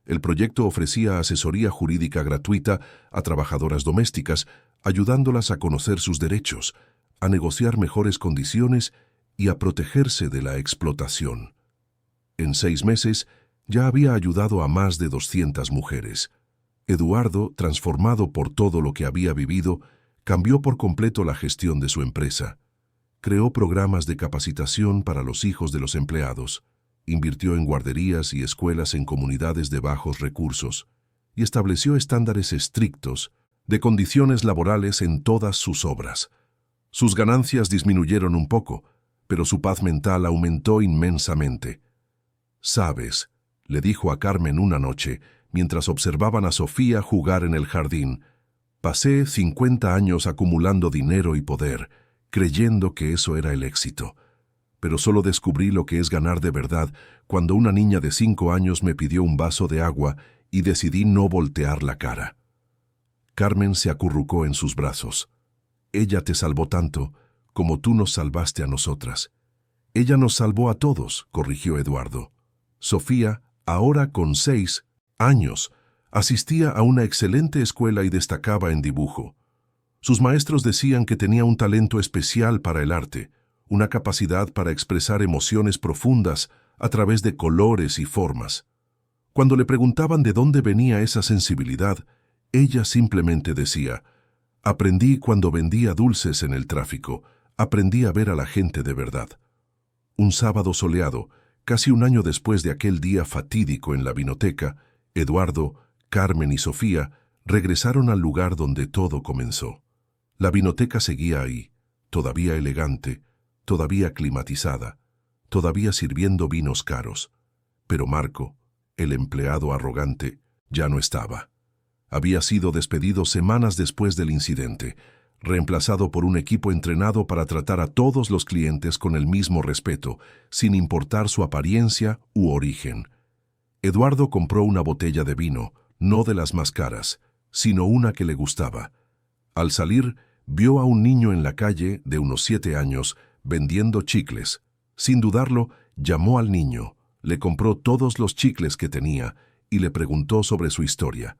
El proyecto ofrecía asesoría jurídica gratuita a trabajadoras domésticas, ayudándolas a conocer sus derechos, a negociar mejores condiciones y a protegerse de la explotación. En 6 meses ya había ayudado a más de 200 mujeres. Eduardo, transformado por todo lo que había vivido, cambió por completo la gestión de su empresa. Creó programas de capacitación para los hijos de los empleados, invirtió en guarderías y escuelas en comunidades de bajos recursos y estableció estándares estrictos de condiciones laborales en todas sus obras. Sus ganancias disminuyeron un poco, pero su paz mental aumentó inmensamente. «¿Sabes?», le dijo a Carmen una noche, mientras observaban a Sofía jugar en el jardín, «pasé 50 años acumulando dinero y poder, creyendo que eso era el éxito. Pero solo descubrí lo que es ganar de verdad cuando una niña de 5 años me pidió un vaso de agua y decidí no voltear la cara». Carmen se acurrucó en sus brazos. «Ella te salvó tanto como tú nos salvaste a nosotras». «Ella nos salvó a todos», corrigió Eduardo. Sofía, ahora con 6 años, asistía a una excelente escuela y destacaba en dibujo. Sus maestros decían que tenía un talento especial para el arte, una capacidad para expresar emociones profundas a través de colores y formas. Cuando le preguntaban de dónde venía esa sensibilidad, ella simplemente decía: «Aprendí cuando vendía dulces en el tráfico, aprendí a ver a la gente de verdad». Un sábado soleado, casi un año después de aquel día fatídico en la vinoteca, Eduardo, Carmen y Sofía regresaron al lugar donde todo comenzó. La vinoteca seguía ahí, todavía elegante, todavía climatizada, todavía sirviendo vinos caros. Pero Marco, el empleado arrogante, ya no estaba. Había sido despedido semanas después del incidente, reemplazado por un equipo entrenado para tratar a todos los clientes con el mismo respeto, sin importar su apariencia u origen. Eduardo compró una botella de vino, no de las más caras, sino una que le gustaba. Al salir, vio a un niño en la calle de unos 7 años vendiendo chicles. Sin dudarlo, llamó al niño, le compró todos los chicles que tenía y le preguntó sobre su historia.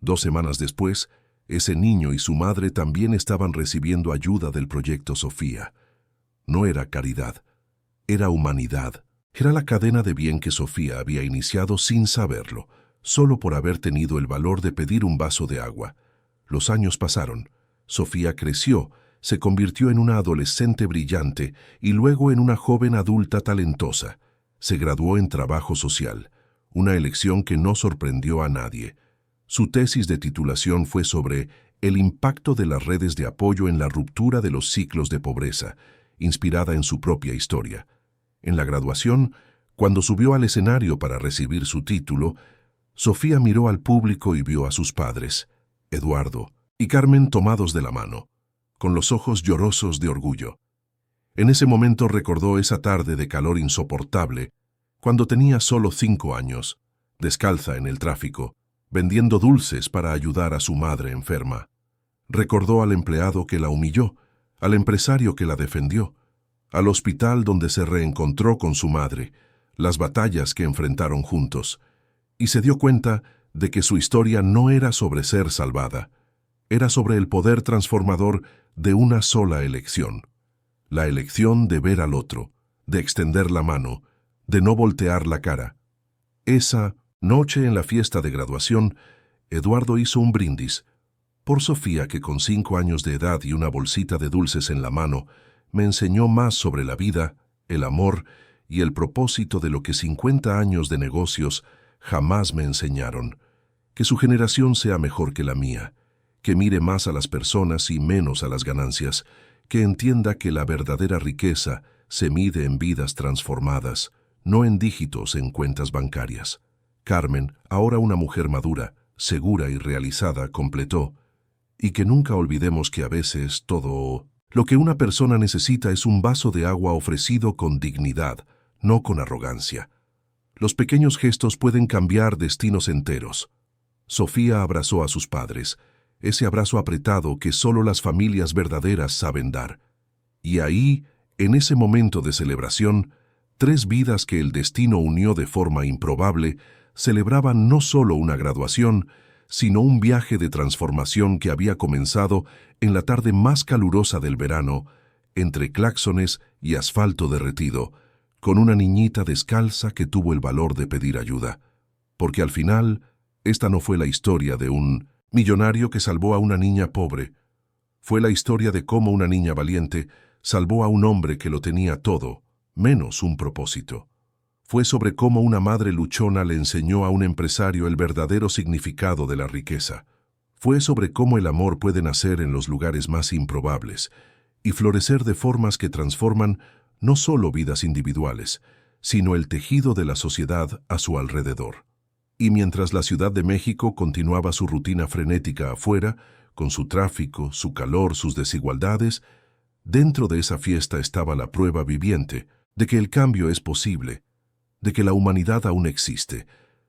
2 semanas después, ese niño y su madre también estaban recibiendo ayuda del proyecto Sofía. No era caridad, era humanidad. Era la cadena de bien que Sofía había iniciado sin saberlo, solo por haber tenido el valor de pedir un vaso de agua. Los años pasaron. Sofía creció, se convirtió en una adolescente brillante y luego en una joven adulta talentosa. Se graduó en trabajo social, una elección que no sorprendió a nadie. Su tesis de titulación fue sobre el impacto de las redes de apoyo en la ruptura de los ciclos de pobreza, inspirada en su propia historia. En la graduación, cuando subió al escenario para recibir su título, Sofía miró al público y vio a sus padres, Eduardo y Carmen, tomados de la mano, con los ojos llorosos de orgullo. En ese momento recordó esa tarde de calor insoportable, cuando tenía solo 5 años, descalza en el tráfico, vendiendo dulces para ayudar a su madre enferma. Recordó al empleado que la humilló, al empresario que la defendió, al hospital donde se reencontró con su madre, las batallas que enfrentaron juntos, y se dio cuenta de que su historia no era sobre ser salvada, era sobre el poder transformador de una sola elección, la elección de ver al otro, de extender la mano, de no voltear la cara. Esa noche en la fiesta de graduación, Eduardo hizo un brindis por Sofía, que con 5 años de edad y una bolsita de dulces en la mano, me enseñó más sobre la vida, el amor y el propósito de lo que 50 años de negocios jamás me enseñaron. Que su generación sea mejor que la mía, que mire más a las personas y menos a las ganancias, que entienda que la verdadera riqueza se mide en vidas transformadas, no en dígitos en cuentas bancarias. Carmen, ahora una mujer madura, segura y realizada, completó: y que nunca olvidemos que a veces todo lo que una persona necesita es un vaso de agua ofrecido con dignidad, no con arrogancia. Los pequeños gestos pueden cambiar destinos enteros. Sofía abrazó a sus padres, ese abrazo apretado que solo las familias verdaderas saben dar. Y ahí, en ese momento de celebración, 3 vidas que el destino unió de forma improbable celebraban no solo una graduación, sino un viaje de transformación que había comenzado en la tarde más calurosa del verano, entre claxones y asfalto derretido, con una niñita descalza que tuvo el valor de pedir ayuda. Porque al final, esta no fue la historia de un millonario que salvó a una niña pobre. Fue la historia de cómo una niña valiente salvó a un hombre que lo tenía todo, menos un propósito. Fue sobre cómo una madre luchona le enseñó a un empresario el verdadero significado de la riqueza. Fue sobre cómo el amor puede nacer en los lugares más improbables y florecer de formas que transforman no solo vidas individuales, sino el tejido de la sociedad a su alrededor. Y mientras la Ciudad de México continuaba su rutina frenética afuera, con su tráfico, su calor, sus desigualdades, dentro de esa fiesta estaba la prueba viviente de que el cambio es posible, de que la humanidad aún existe,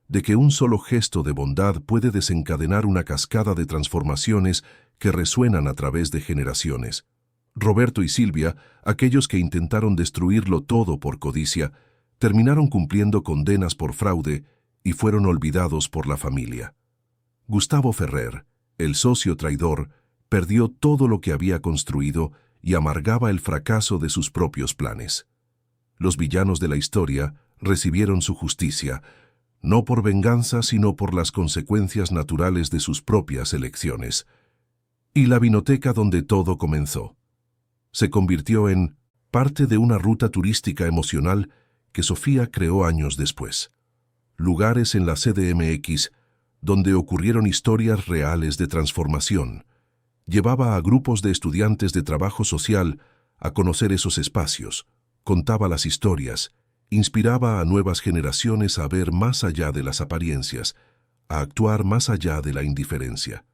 de que un solo gesto de bondad puede desencadenar una cascada de transformaciones que resuenan a través de generaciones. Roberto y Silvia, aquellos que intentaron destruirlo todo por codicia, terminaron cumpliendo condenas por fraude y fueron olvidados por la familia. Gustavo Ferrer, el socio traidor, perdió todo lo que había construido y amargaba el fracaso de sus propios planes. Los villanos de la historia recibieron su justicia, no por venganza, sino por las consecuencias naturales de sus propias elecciones. Y la vinoteca donde todo comenzó se convirtió en parte de una ruta turística emocional que Sofía creó años después. Lugares en la CDMX donde ocurrieron historias reales de transformación. Llevaba a grupos de estudiantes de trabajo social a conocer esos espacios, contaba las historias, inspiraba a nuevas generaciones a ver más allá de las apariencias, a actuar más allá de la indiferencia.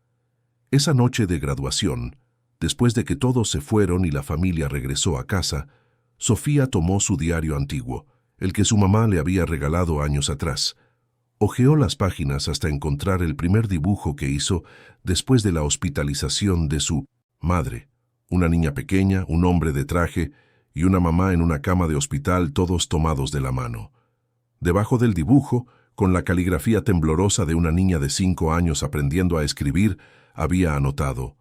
Esa noche de graduación, después de que todos se fueron y la familia regresó a casa, Sofía tomó su diario antiguo, el que su mamá le había regalado años atrás. Hojeó las páginas hasta encontrar el primer dibujo que hizo después de la hospitalización de su madre. Una niña pequeña, un hombre de traje y una mamá en una cama de hospital, todos tomados de la mano. Debajo del dibujo, con la caligrafía temblorosa de una niña de 5 años aprendiendo a escribir, había anotado: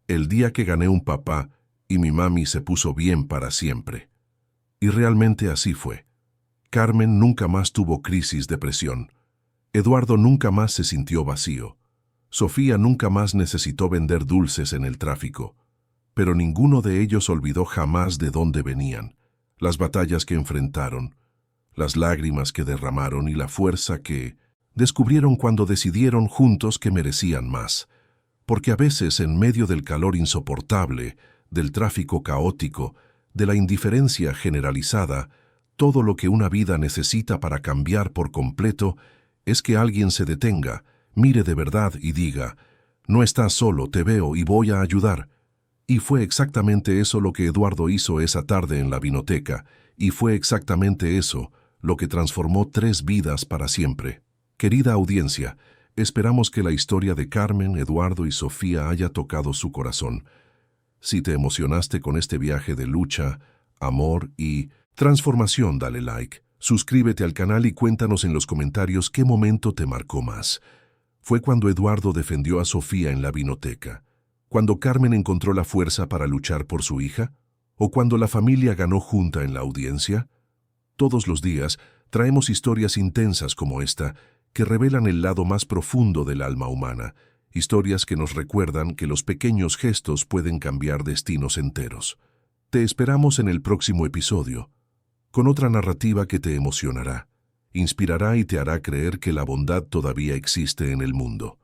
«El día que gané un papá y mi mami se puso bien para siempre». Y realmente así fue. Carmen nunca más tuvo crisis de depresión. Eduardo nunca más se sintió vacío. Sofía nunca más necesitó vender dulces en el tráfico. Pero ninguno de ellos olvidó jamás de dónde venían, las batallas que enfrentaron, las lágrimas que derramaron y la fuerza que descubrieron cuando decidieron juntos que merecían más. Porque a veces, en medio del calor insoportable, del tráfico caótico, de la indiferencia generalizada, todo lo que una vida necesita para cambiar por completo es que alguien se detenga, mire de verdad y diga: «No estás solo, te veo y voy a ayudar». Y fue exactamente eso lo que Eduardo hizo esa tarde en la vinoteca, y fue exactamente eso lo que transformó 3 vidas para siempre. Querida audiencia, esperamos que la historia de Carmen, Eduardo y Sofía haya tocado su corazón. Si te emocionaste con este viaje de lucha, amor y transformación, dale like, suscríbete al canal y cuéntanos en los comentarios qué momento te marcó más. ¿Fue cuando Eduardo defendió a Sofía en la vinoteca? ¿Cuando Carmen encontró la fuerza para luchar por su hija? ¿O cuando la familia ganó junta en la audiencia? Todos los días traemos historias intensas como esta que revelan el lado más profundo del alma humana, historias que nos recuerdan que los pequeños gestos pueden cambiar destinos enteros. Te esperamos en el próximo episodio, con otra narrativa que te emocionará, inspirará y te hará creer que la bondad todavía existe en el mundo.